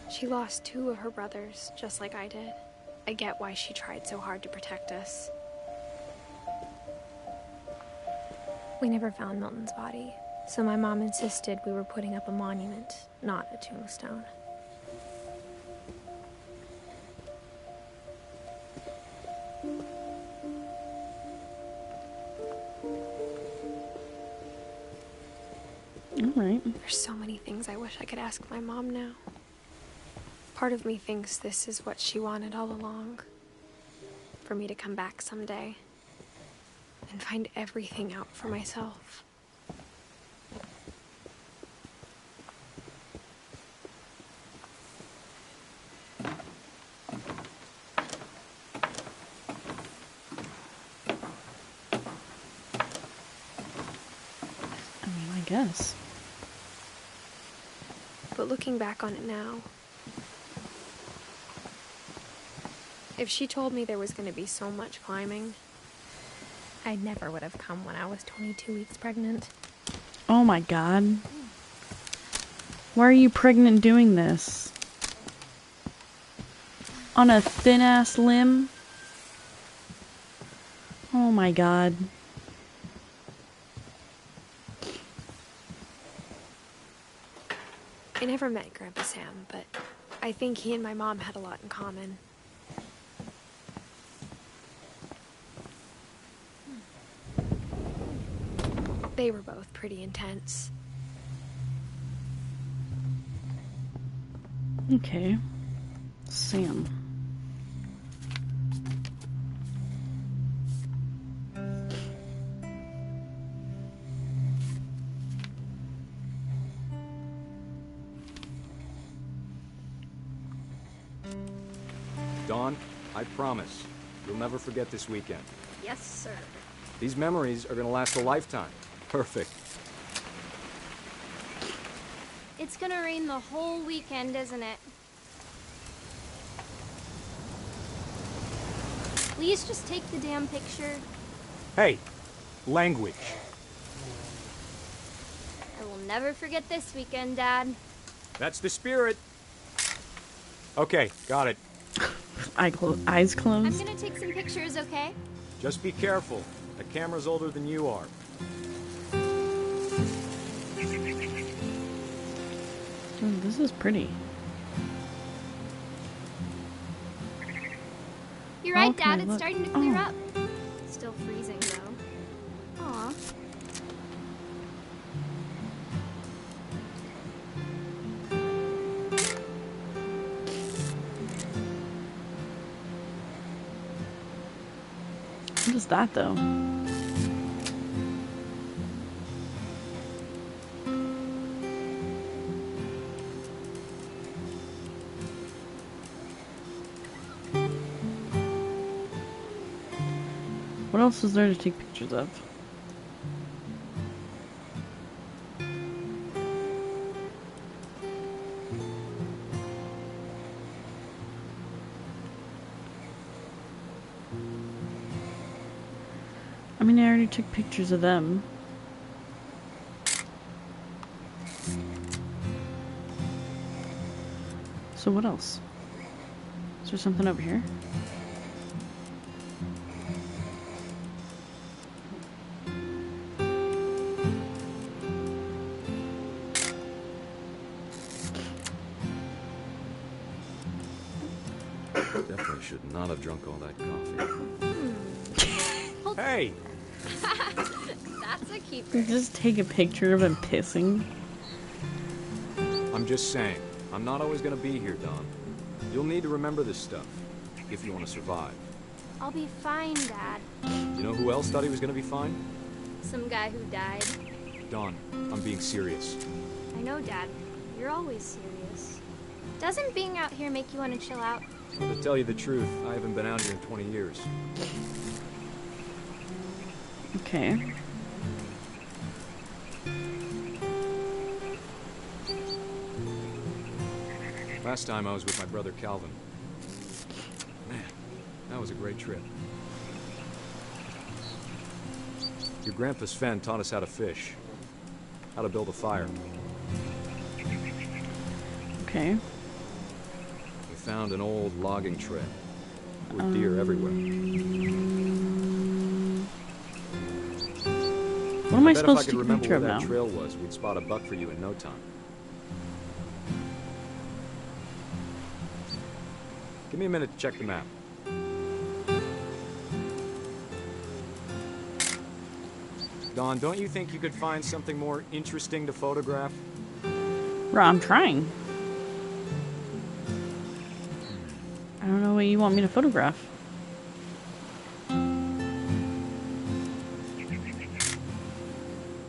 She lost 2 of her brothers, just like I did. I get why she tried so hard to protect us. We never found Milton's body, so my mom insisted we were putting up a monument, not a tombstone. All right. There's so many things I wish I could ask my mom now. Part of me thinks this is what she wanted all along. For me to come back someday and find everything out for myself. I mean, I guess. But looking back on it now, if she told me there was going to be so much climbing, I never would have come when I was 22 weeks pregnant. Oh my god. Why are you pregnant doing this? On a thin-ass limb? Oh my god. I never met Grandpa Sam, but I think he and my mom had a lot in common. They were both pretty intense. Okay. Sam. Dawn, I promise, you'll never forget this weekend. Yes, sir. These memories are gonna last a lifetime. Perfect. It's gonna rain the whole weekend, isn't it? Please just take the damn picture. Hey, language. I will never forget this weekend, Dad. That's the spirit. Okay, got it. Eyes closed. I'm gonna take some pictures, okay? Just be careful. The camera's older than you are. Ooh, this is pretty. You're right, Okay, Dad. It's look. starting to clear Oh. up. Still freezing, though. Aw. What is that, though? What else is there to take pictures of? I mean, I already took pictures of them. So what else? Is there something over here? Definitely should not have drunk all that coffee. Hey! That's a keeper. Just take a picture of him pissing. I'm just saying, I'm not always gonna be here, Don. You'll need to remember this stuff, if you want to survive. I'll be fine, Dad. You know who else thought he was gonna be fine? Some guy who died. Don, I'm being serious. I know, Dad. You're always serious. Doesn't being out here make you want to chill out? To tell you the truth, I haven't been out here in 20 years. Okay. Last time I was with my brother Calvin. Man, that was a great trip. Your grandpa Sven taught us how to fish, how to build a fire. Okay. We found an old logging trail. There were deer everywhere. What am I bet supposed if I to could take a remember picture where of that now? trail was, we'd spot a buck for you in no time. Give me a minute to check the map. Don, don't you think you could find something more interesting to photograph? Right, I'm trying. I don't know what you want me to photograph.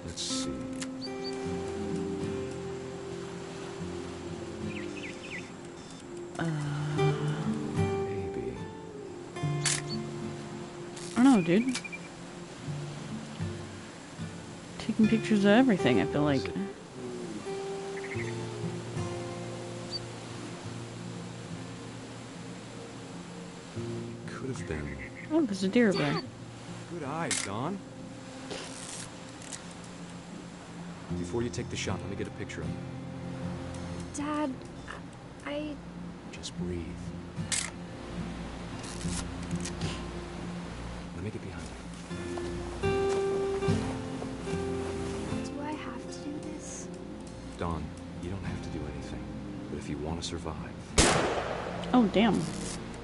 Let's see. Maybe. I don't know, dude. Taking pictures of everything, I feel like. Could have been. Oh, there's a deer there. Good eyes, Don. Before you take the shot, let me get a picture of it. Dad, I... Just breathe. Let me get behind you. Do I have to do this? Don, you don't have to do anything. But if you want to survive... Oh, damn.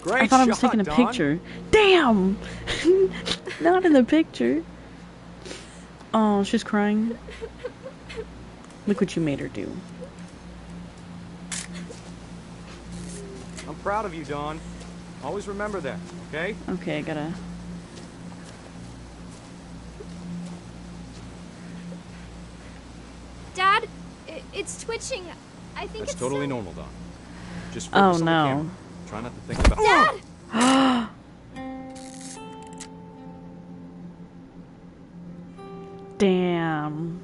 Great I thought I was shot, taking a Don. picture. Damn! Not in the picture. Oh, she's crying. Look what you made her do. I'm proud of you, Don. Always remember that, okay? Okay, I gotta... Dad, it's twitching. I think That's it's totally so... normal, Don. Just Oh, focus on the no. camera. Try not to think about... Dad! Damn.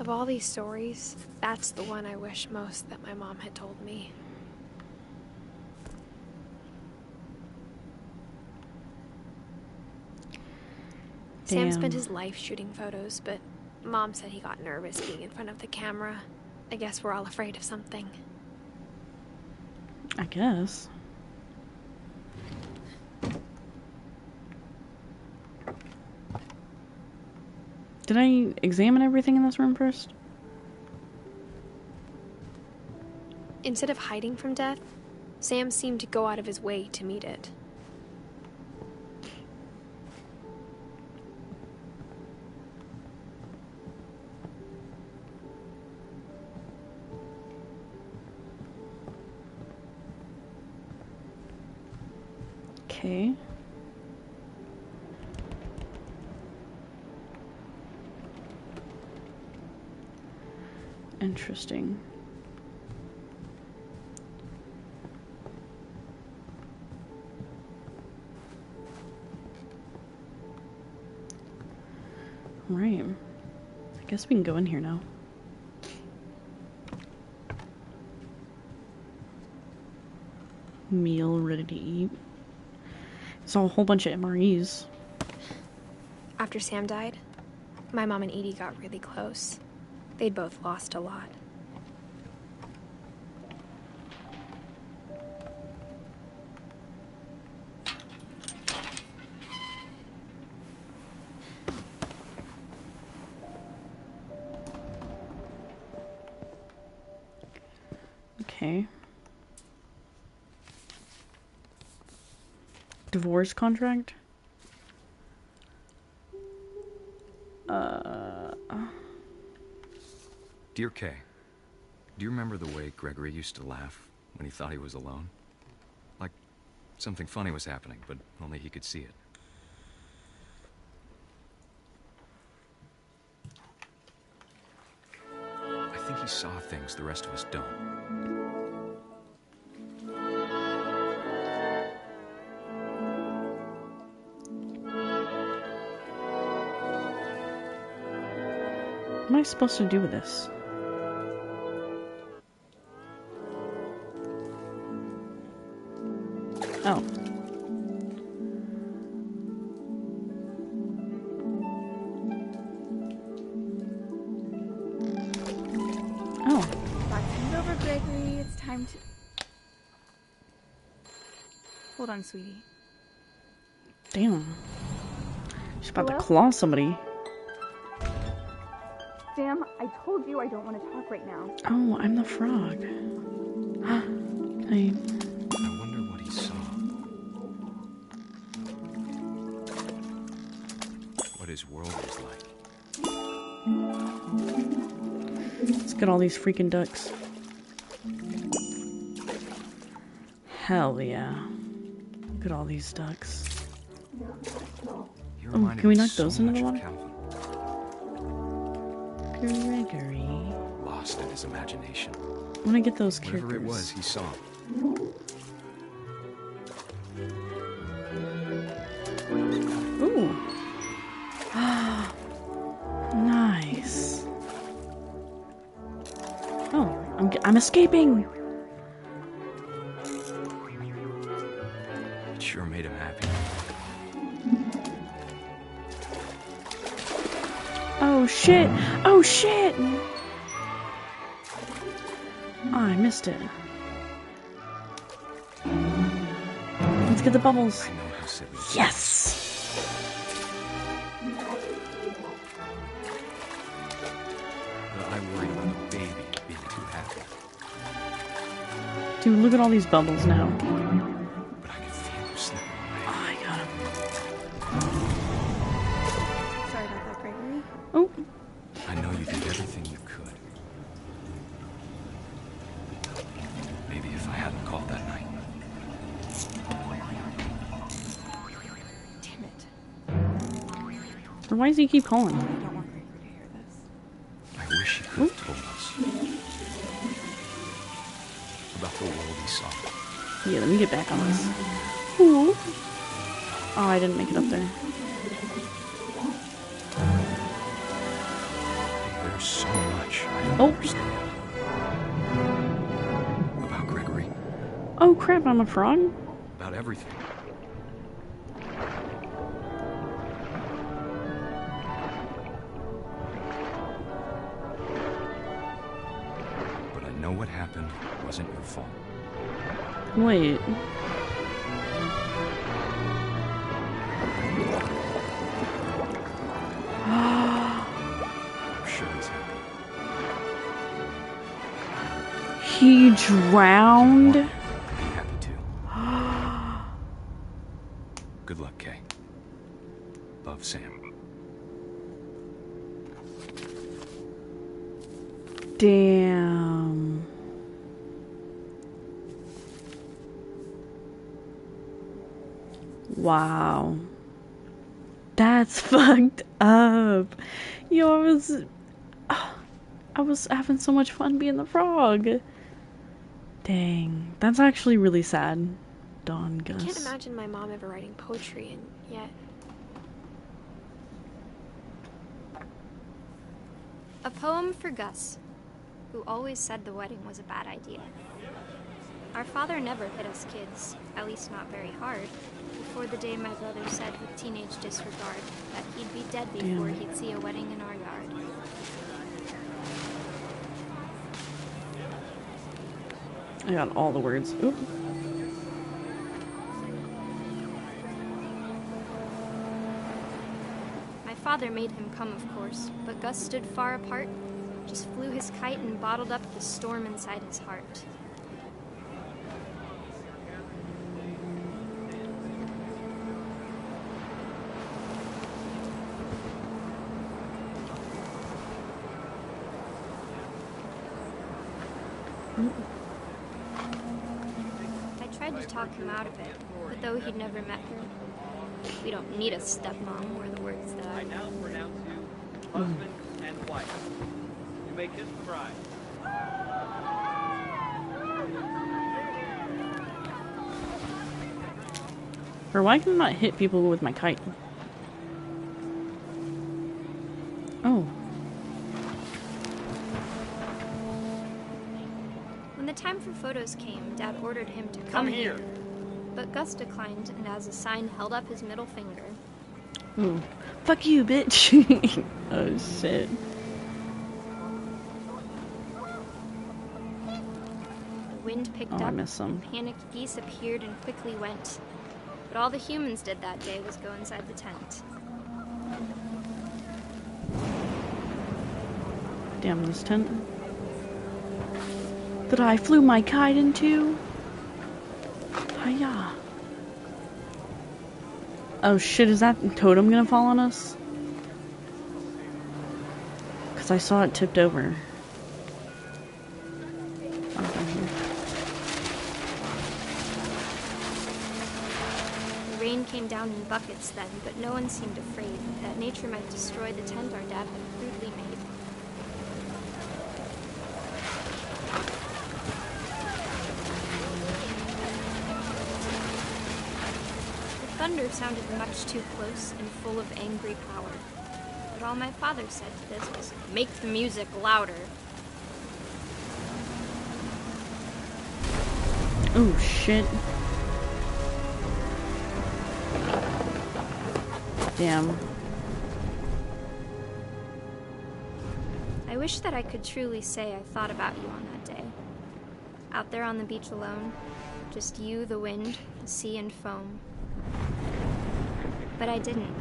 Of all these stories, that's the one I wish most that my mom had told me. Sam spent his life shooting photos, but Mom said he got nervous being in front of the camera. I guess we're all afraid of something. I guess. Did I examine everything in this room first? Instead of hiding from death, Sam seemed to go out of his way to meet it. Okay. Interesting. Right. I guess we can go in here now. Meal ready to eat. Saw a whole bunch of MREs. After Sam died, my mom and Edie got really close. They'd both lost a lot. Okay. Divorce contract? Dear Kay, do you remember the way Gregory used to laugh when he thought he was alone? Like something funny was happening, but only he could see it. I think he saw things the rest of us don't. What am I supposed to do with this? Oh. Oh. Vaccinated over, Gregory. It's time to... Hold on, sweetie. Damn. She's about to claw somebody. Sam, I told you I don't want to talk right now. Oh, I'm the frog. Can I wonder what he saw. What his world was like. Let's get all these freaking ducks. Hell yeah. Look at all these ducks. Oh, can we knock those into the water? Gregory. Lost in his imagination. I want to get those characters. Whatever it was, he saw. Ooh. Nice. Oh, I'm escaping. It sure made him happy. Oh shit! Oh shit! Oh, I missed it. Let's get the bubbles. Yes! I worry about a baby being too happy. Dude, look at all these bubbles now. But I can feel him slipping away. Oh, I got him. Sorry about that, Gregory. Oh. I know you did everything you could. Maybe if I hadn't called that night. Damn it. Or why does he keep calling? I don't want Gregory to hear this. I wish he about the world he saw. Yeah, let me get back on this. Ooh. Oh, I didn't make it up there. There's so much I don't Oh. understand about Gregory, Oh crap, I'm a frog? about everything. But I know what happened wasn't your fault. Wait. I'm sure he's happy. He drowned? Be happy too. Good luck, Kay. Love, Sam. Damn. Wow. That's fucked up. Yo, I was having so much fun being the frog. Dang. That's actually really sad. Dawn, Gus. I can't imagine my mom ever writing poetry, and yet... A poem for Gus, who always said the wedding was a bad idea. Our father never hit us kids, at least not very hard, before the day my brother said with teenage disregard that he'd be dead before he'd see a wedding in our yard. I got all the words. Oop. My father made him come, of course, but Gus stood far apart, just flew his kite and bottled up the storm inside his heart. I tried to talk him out of it, but though he'd never met her, we don't need a stepmom, were the words that I now pronounce you husband and wife. You may kiss the bride. Or why can I not hit people with my kite? Oh. When the time for photos came, Dad ordered him to come here. But Gus declined, and as a sign held up his middle finger. Ooh. Fuck you, bitch. Oh, shit. The wind picked Oh, I up, missed some. panicked geese appeared and quickly went. But all the humans did that day was go inside the tent. Damn this tent. That I flew my kite into. Hiya. Oh shit, is that totem gonna fall on us? Cause I saw it tipped over. The rain came down in buckets then, but no one seemed afraid that nature might destroy the tent our dad had crudely made. The thunder sounded much too close and full of angry power. But all my father said to this was, "Make the music louder." Oh shit. Damn. I wish that I could truly say I thought about you on that day. Out there on the beach alone, just you, the wind, the sea, and foam. But I didn't.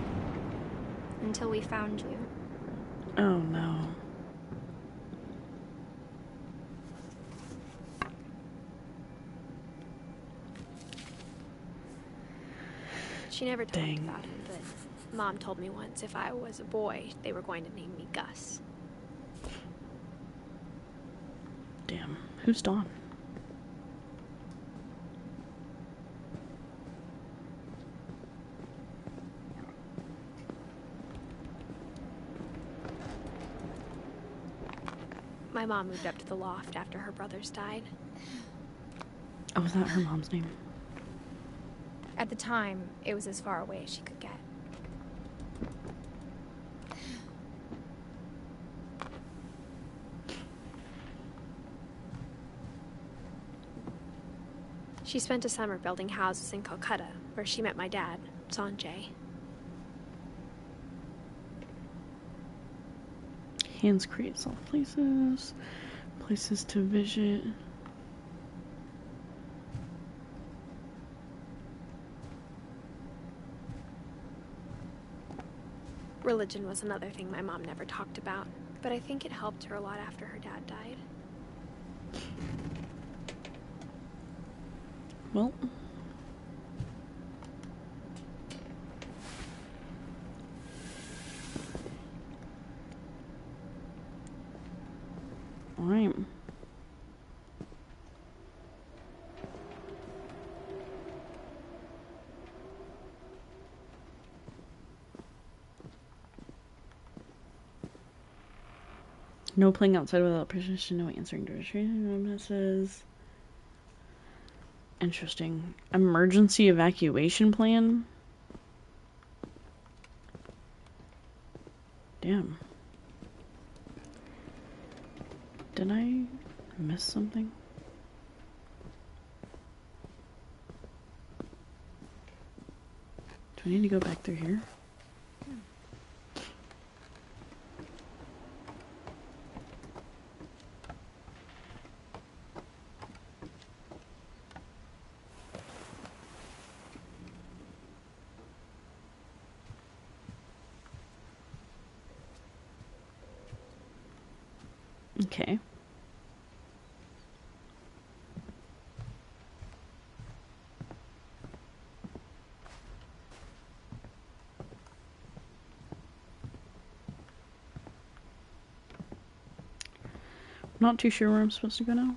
Until we found you. Oh no. She never told me Dang. about him, but Mom told me once if I was a boy, they were going to name me Gus. Damn. Who's Dawn? My mom moved up to the loft after her brothers died. Oh, was that her mom's name? At the time, it was as far away as she could get. She spent a summer building houses in Calcutta, where she met my dad, Sanjay. Hands create soft places. Places to visit. Religion was another thing my mom never talked about, but I think it helped her a lot after her dad died. Well. Alright. No playing outside without permission, no answering direction messages. Interesting. Emergency evacuation plan? Damn. Did I miss something? Do I need to go back through here? Okay. Not too sure where I'm supposed to go now.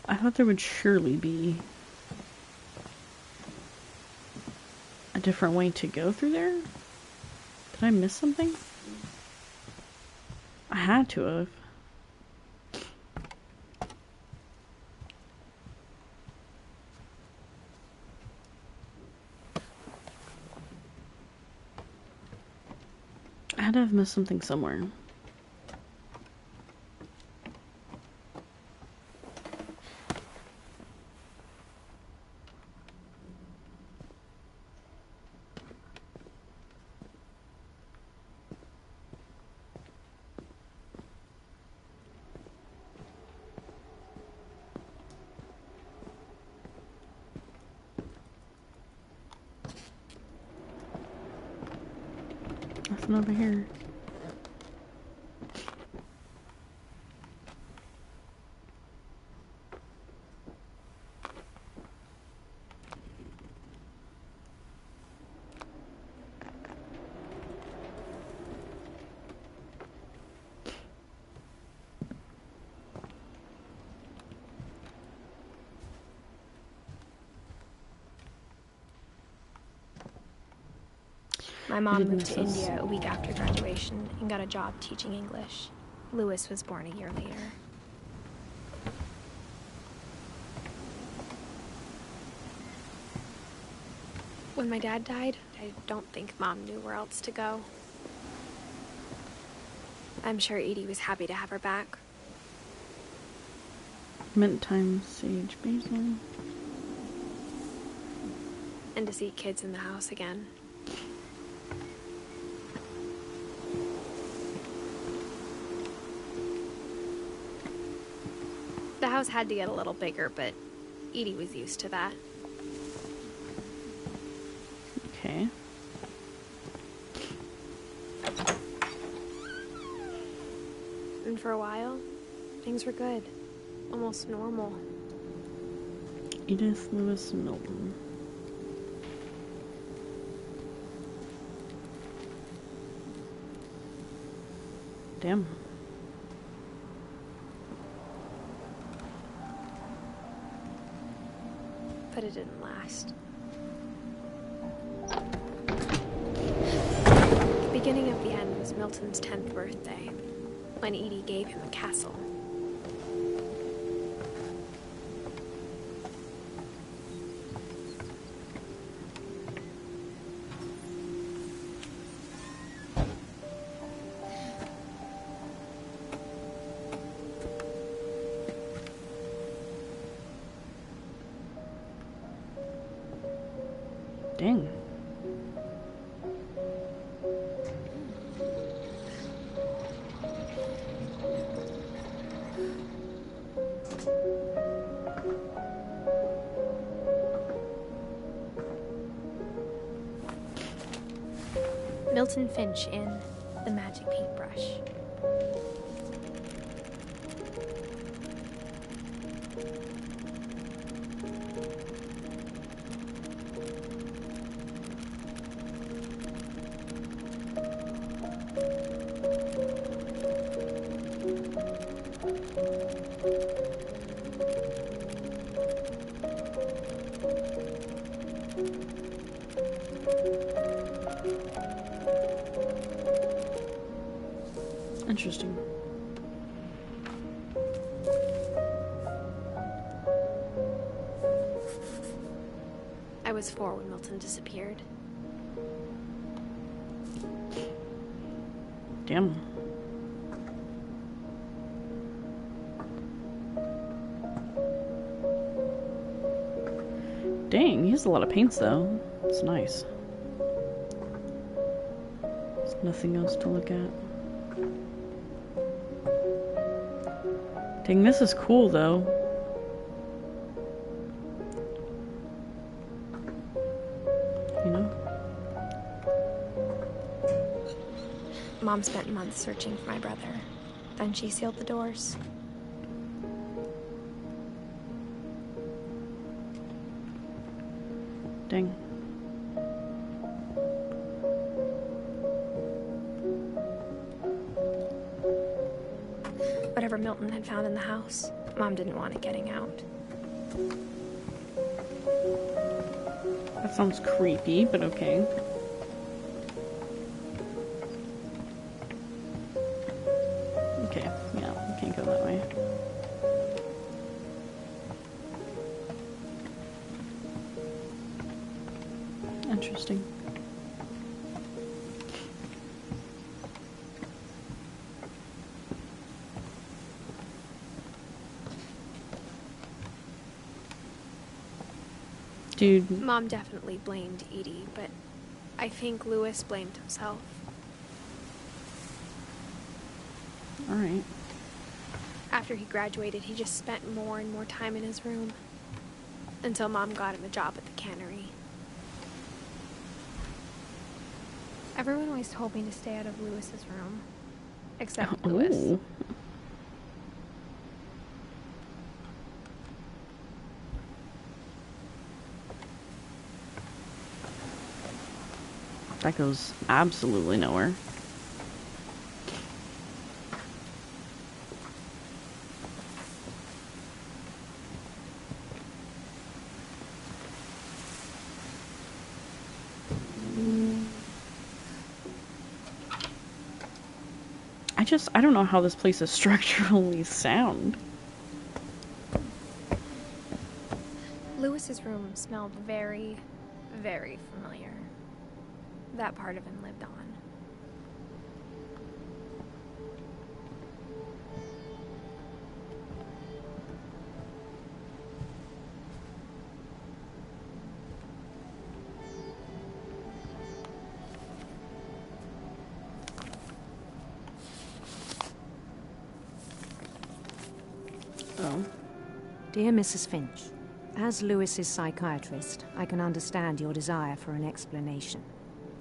I thought there would surely be a different way to go through there. Did I miss something? I had to have. I had to have missed something somewhere. Nothing over here. My mom moved to India a week after graduation and got a job teaching English. Louis was born a year later. When my dad died, I don't think Mom knew where else to go. I'm sure Edie was happy to have her back. Mint thyme, sage, basil. And to see kids in the house again. The house had to get a little bigger, but Edie was used to that. Okay. And for a while, things were good. Almost normal. Edith Lewis Milton. Damn. But it didn't last. The beginning of the end was Milton's 10th birthday, when Edie gave him a castle. Dang. Milton Finch in The Magic Paintbrush. Interesting. I was 4 when Milton disappeared. Damn. Dang, he has a lot of paints though. It's nice. There's nothing else to look at. Dang, this is cool though. You know? Mom spent months searching for my brother. Then she sealed the doors. Dang. Whatever Milton had found in the house, Mom didn't want it getting out. That sounds creepy, but okay. Okay, yeah, we can't go that way. Interesting. Dude. Mom definitely blamed Edie, but I think Louis blamed himself. Alright. After he graduated, he just spent more and more time in his room. Until Mom got him a job at the cannery. Everyone always told me to stay out of Louis's room. Except Louis. Ooh. That goes absolutely nowhere. I don't know how this place is structurally sound. Louis's room smelled very, very familiar. That part of him lived on. Oh. Dear Mrs. Finch, as Louis's psychiatrist, I can understand your desire for an explanation.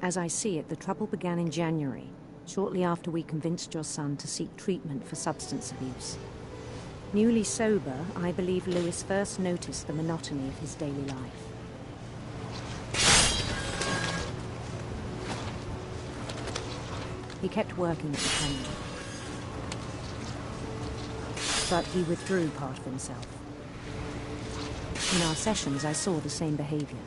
As I see it, the trouble began in January, shortly after we convinced your son to seek treatment for substance abuse. Newly sober, I believe Louis first noticed the monotony of his daily life. He kept working at the cannery, but he withdrew part of himself. In our sessions, I saw the same behavior.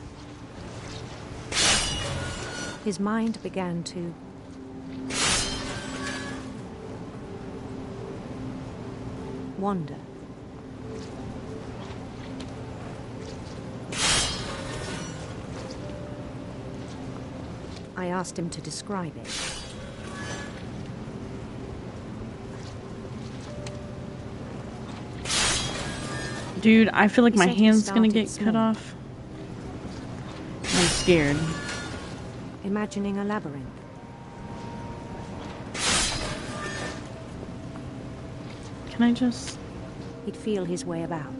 His mind began to wander. I asked him to describe it. Dude, I feel like He my said he hand's gonna started get cut small. off. I'm scared. Imagining a labyrinth. Can I just... He'd feel his way about.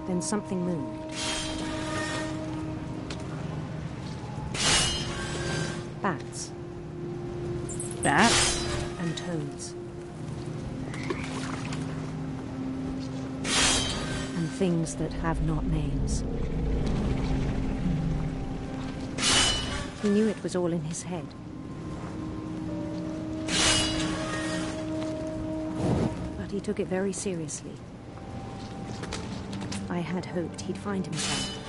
Then something moved. Bats. Bats? And toads. And things that have not names. He knew it was all in his head. But he took it very seriously. I had hoped he'd find himself.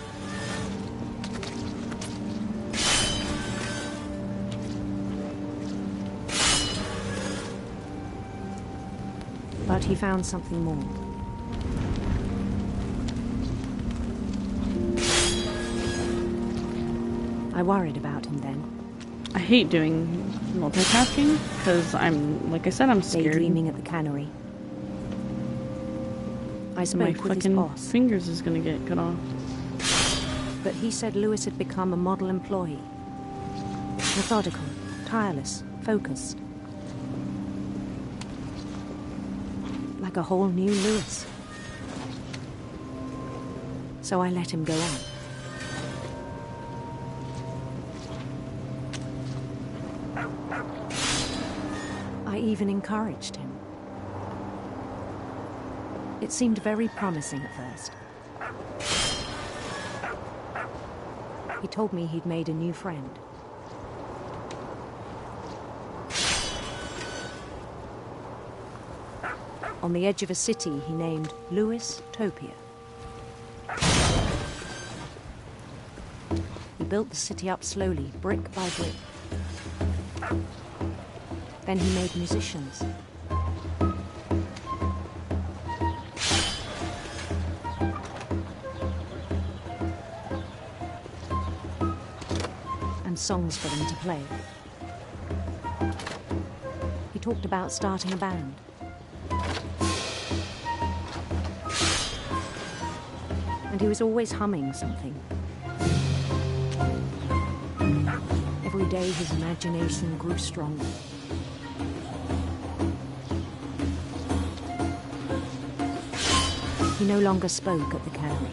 But he found something more. I worried about him then. I hate doing multitasking because like I said, I'm scared. Daydreaming at the cannery. I spoke with his boss. Fingers is gonna get cut off. But he said Lewis had become a model employee. Methodical, tireless, focused. Like a whole new Lewis. So I let him go on. I even encouraged him. It seemed very promising at first. He told me he'd made a new friend. On the edge of a city he named Lewis Topia. He built the city up slowly, brick by brick. Then he made musicians. And songs for them to play. He talked about starting a band. And he was always humming something. Every day his imagination grew stronger. He no longer spoke at the cannery.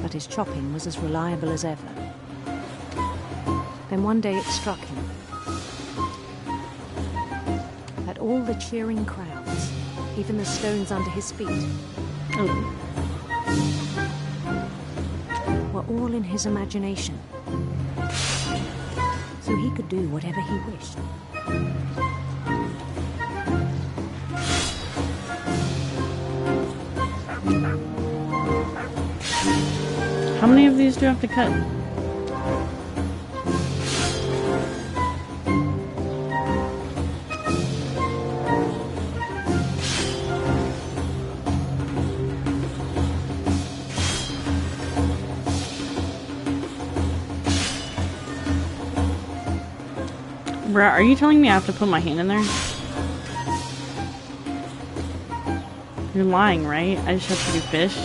But his chopping was as reliable as ever. Then one day it struck him that all the cheering crowds, even the stones under his feet, were all in his imagination. So he could do whatever he wished. How many of these do you have to cut? Bruh, are you telling me I have to put my hand in there? You're lying, right? I just have to do fish.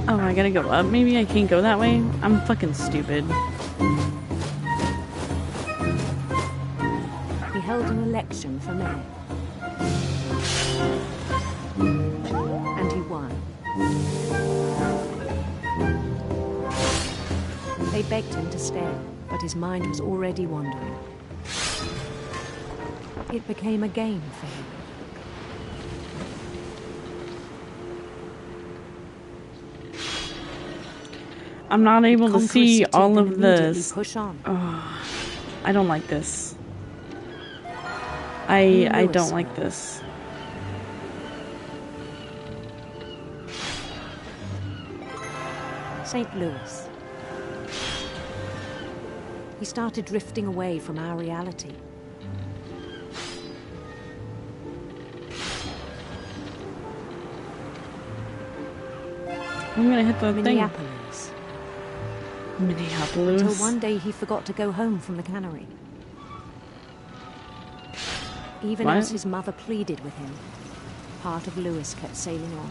Oh, I gotta go up? Maybe I can't go that way? I'm fucking stupid. He held an election for mayor. And he won. They begged him to stay, but his mind was already wandering. It became a game for him. I'm not able to see all of this. Push on. Oh, I don't like this. I don't like this. St. Louis. He started drifting away from our reality. I'm gonna hit the thing. Minneapolis. Minneapolis. Until one day he forgot to go home from the cannery. Even What? as his mother pleaded with him, part of Lewis kept sailing on.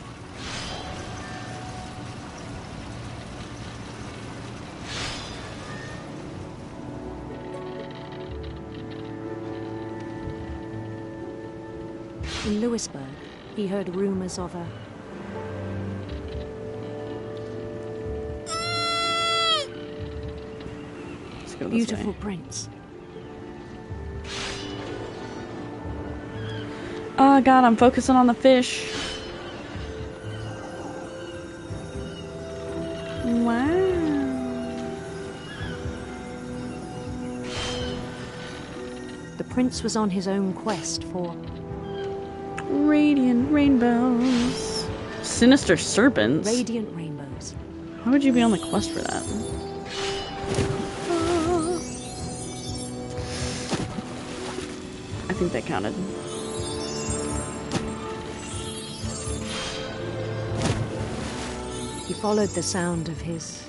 In Lewisburg, he heard rumors of a beautiful prince. Oh god, I'm focusing on the fish. Wow. The prince was on his own quest for radiant rainbows. Sinister serpents. Radiant rainbows. Why would you be on the quest for that? I think that counted. He followed the sound of his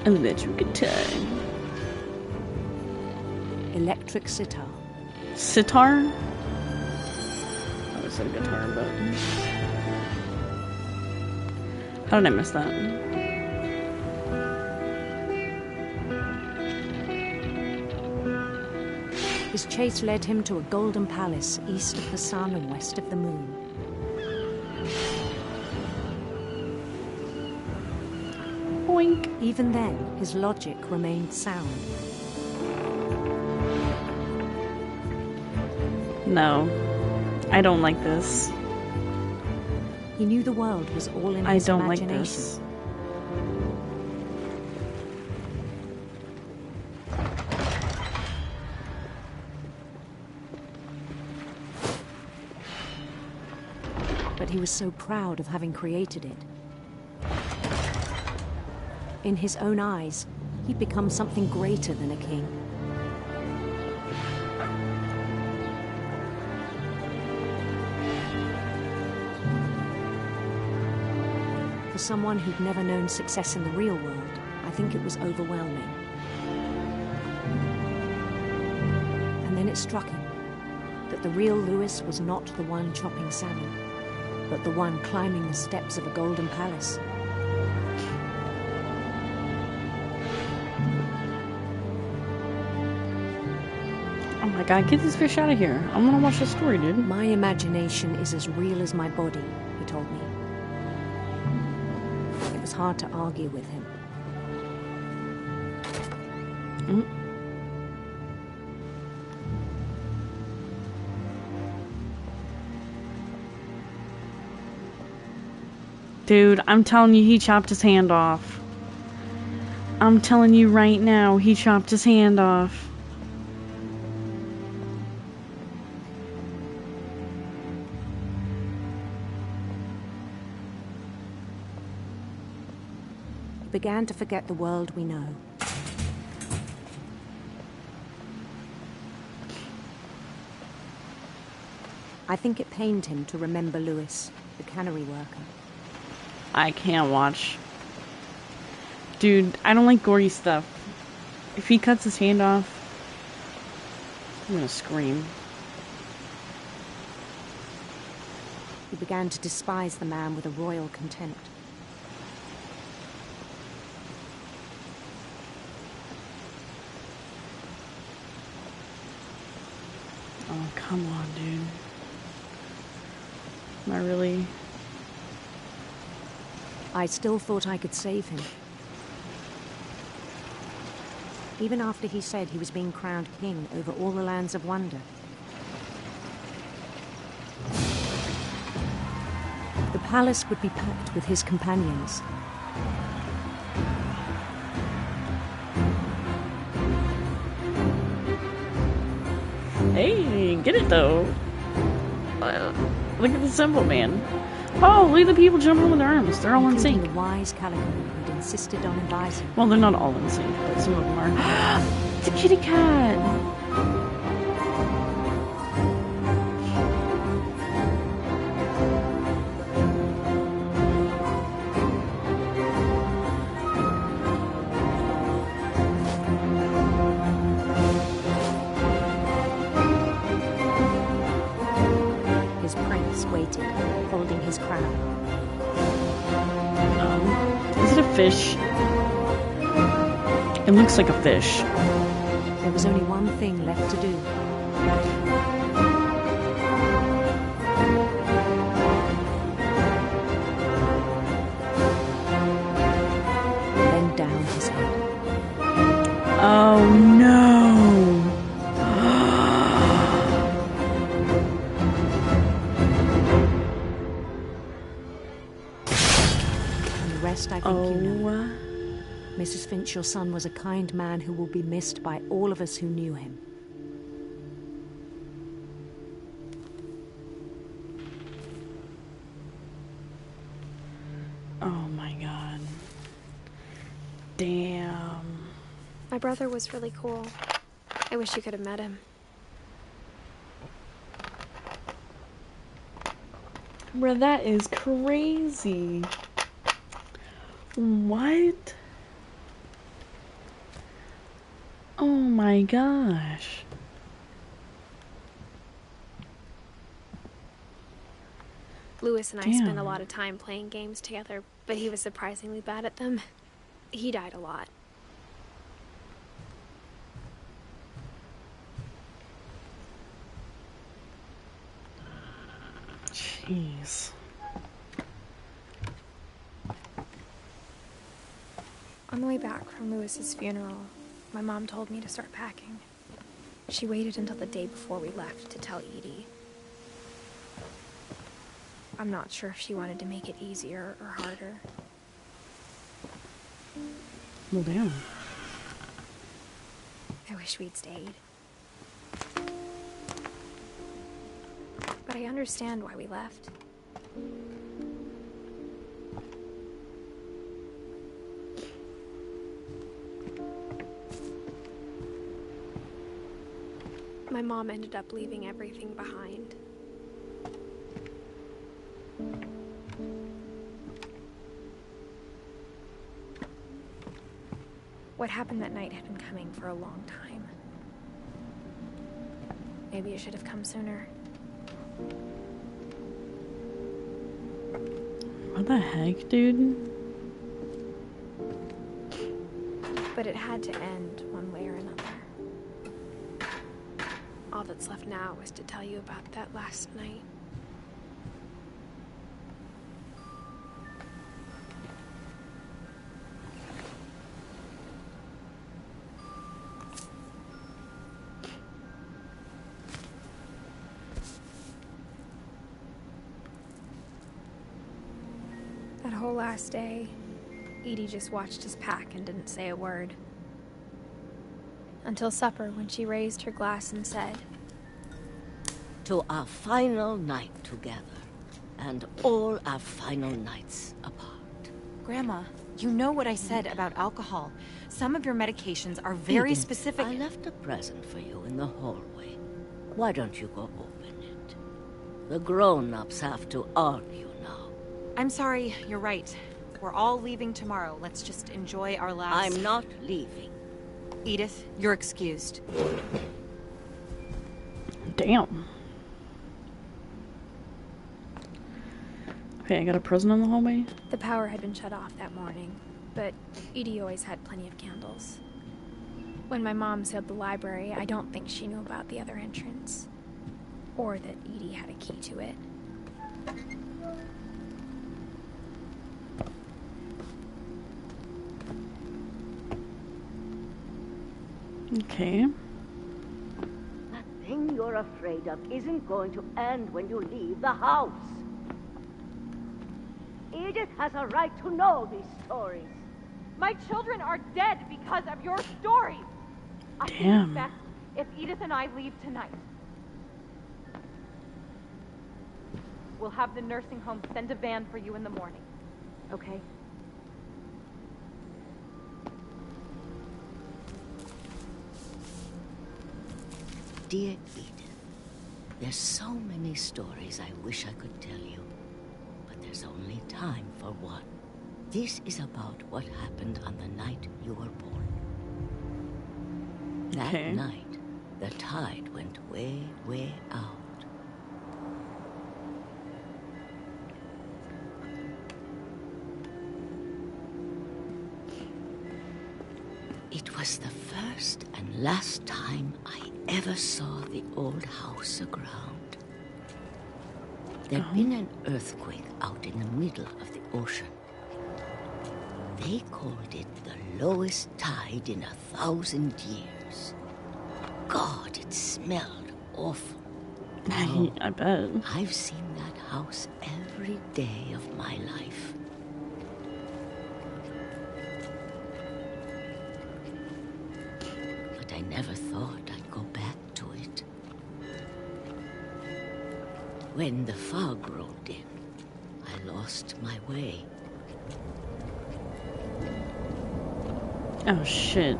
electric guitar. Electric sitar. Sitar? I was said guitar, but how did I miss that? His chase led him to a golden palace east of the sun and west of the moon. Boink. Even then, his logic remained sound. No, I don't like this. He knew the world was all in his imagination. Like this. But he was so proud of having created it. In his own eyes, he'd become something greater than a king. For someone who'd never known success in the real world, I think it was overwhelming. And then it struck him that the real Lewis was not the one chopping salmon, but the one climbing the steps of a golden palace. Oh my god, get this fish out of here. I want to watch the story, dude. My imagination is as real as my body, he told me. It was hard to argue with him. Dude, I'm telling you, he chopped his hand off. I'm telling you right now, he chopped his hand off. He began to forget the world we know. I think it pained him to remember Lewis, the cannery worker. I can't watch. Dude, I don't like gory stuff. If he cuts his hand off, I'm gonna scream. He began to despise the man with a royal contempt. Oh, come on, dude. Am I really... I still thought I could save him. Even after he said he was being crowned king over all the lands of wonder. The palace would be packed with his companions. Hey, get it though. Look at the symbol, man. Oh, look at the people jumping with their arms. They're all in sync. The wise Calico who'd insisted on advising. Well, they're not all in sync, but some of them are. It's a kitty cat. fish. It looks like a fish. There was only one thing left to do. Bend down his head. Oh no! And the rest I think you know. Mrs. Finch, your son was a kind man who will be missed by all of us who knew him. Oh my god. Damn. My brother was really cool. I wish you could have met him. Bro, that is crazy. What? Oh my gosh. Lewis and I spent a lot of time playing games together, but he was surprisingly bad at them. He died a lot. Jeez. On the way back from Lewis's funeral, my mom told me to start packing. She waited until the day before we left to tell Edie. I'm not sure if she wanted to make it easier or harder. Well, damn. I wish we'd stayed. But I understand why we left. My mom ended up leaving everything behind. What happened that night had been coming for a long time. Maybe it should have come sooner. What the heck, dude? But it had to end one way or another. All that's left now is to tell you about that last night. That whole last day, Edie just watched us pack and didn't say a word. Until supper, when she raised her glass and said, "To our final night together, and all our final nights apart." Grandma, you know what I said about alcohol. Some of your medications are very Edith, specific. I left a present for you in the hallway. Why don't you go open it? The grown-ups have to argue now. I'm sorry, you're right. We're all leaving tomorrow. Let's just enjoy our last... I'm not leaving. Edith, you're excused. Damn. Okay, I got a present in the hallway. The power had been shut off that morning, but Edie always had plenty of candles. When my mom sealed the library, I don't think she knew about the other entrance. Or that Edie had a key to it. Okay. That thing you're afraid of isn't going to end when you leave the house. Edith has a right to know these stories. My children are dead because of your stories. I think it's best if Edith and I leave tonight. We'll have the nursing home send a van for you in the morning. Okay? Dear Edith, there's so many stories I wish I could tell you, but there's only time for one. This is about what happened on the night you were born. That night, the tide went way, way out. It was the first and last time I ever saw the old house aground. There'd been an earthquake out in the middle of the ocean. They called it the lowest tide in 1,000 years. God, it smelled awful. I bet. I've seen that house every day of my life. But I never thought I'd go back to it. When the fog rolled in, I lost my way. Oh, shit.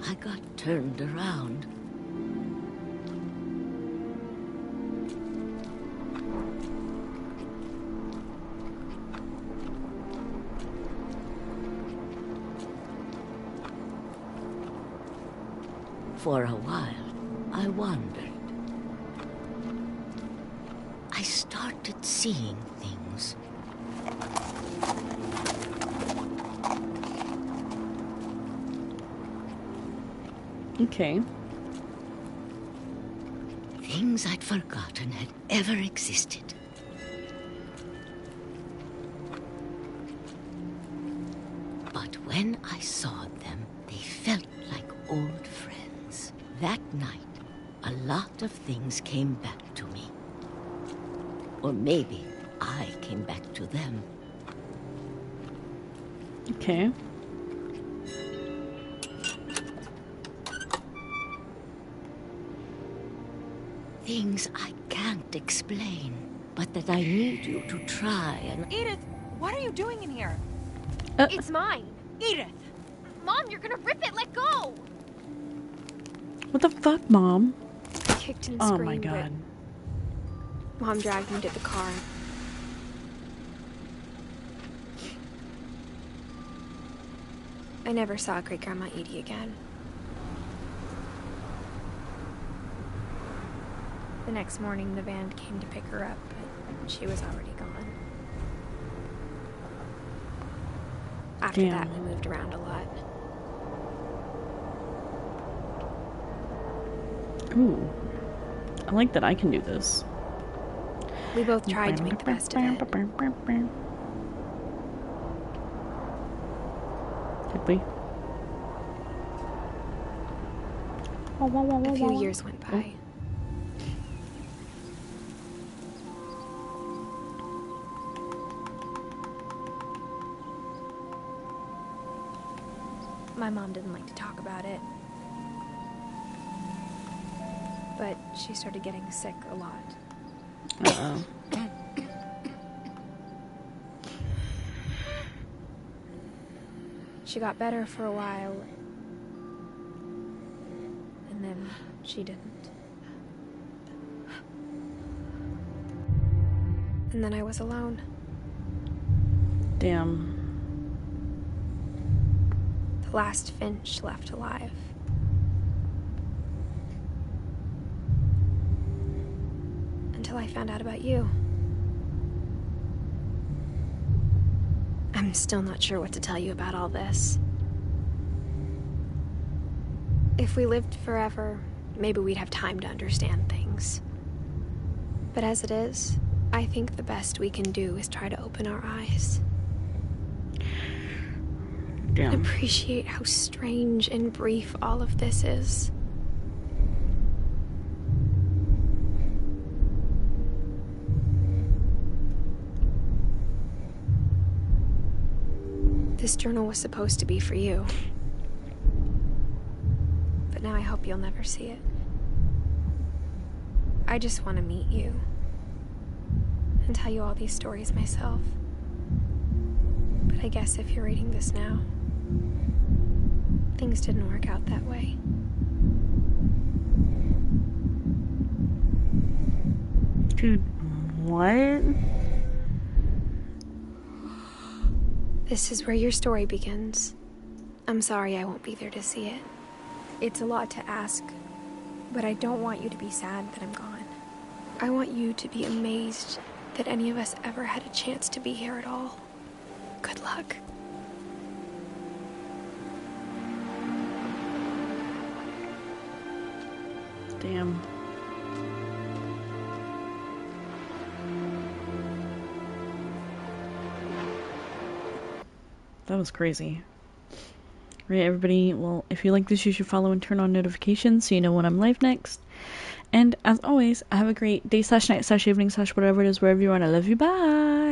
I got turned around. For a while, I wandered. I started seeing things. Okay. Things I'd forgotten had ever existed. But when I saw them, they felt like old friends. That night, a lot of things came back to me. Or maybe I came back to them. Okay. Things I can't explain, but that I need you to try and... Edith, what are you doing in here? It's mine. Edith! Mom, you're gonna rip it. Let go. What the fuck, Mom? I kicked and Oh screamed. my god. But Mom dragged me to the car. I never saw Great-Grandma Edie again. The next morning, the van came to pick her up, but she was already gone. After Damn. that, we moved around a lot. Ooh. I like that I can do this. We both tried to make the best of it. Did we? A few years went by. My mom didn't like to talk about it. But she started getting sick a lot. Uh-oh. She got better for a while, and then she didn't. And then I was alone. Damn. The last Finch left alive. Until I found out about you. I'm still not sure what to tell you about all this. If we lived forever, maybe we'd have time to understand things. But as it is, I think the best we can do is try to open our eyes. Damn. And appreciate how strange and brief all of this is. This journal was supposed to be for you. But now I hope you'll never see it. I just want to meet you. And tell you all these stories myself. But I guess if you're reading this now, things didn't work out that way. Dude, what? This is where your story begins. I'm sorry I won't be there to see it. It's a lot to ask, but I don't want you to be sad that I'm gone. I want you to be amazed that any of us ever had a chance to be here at all. Good luck. Damn. That was crazy. Right, everybody, well, if you like this, you should follow and turn on notifications so you know when I'm live next. And as always, have a great day / night / evening / whatever it is, wherever you are, and I love you. Bye!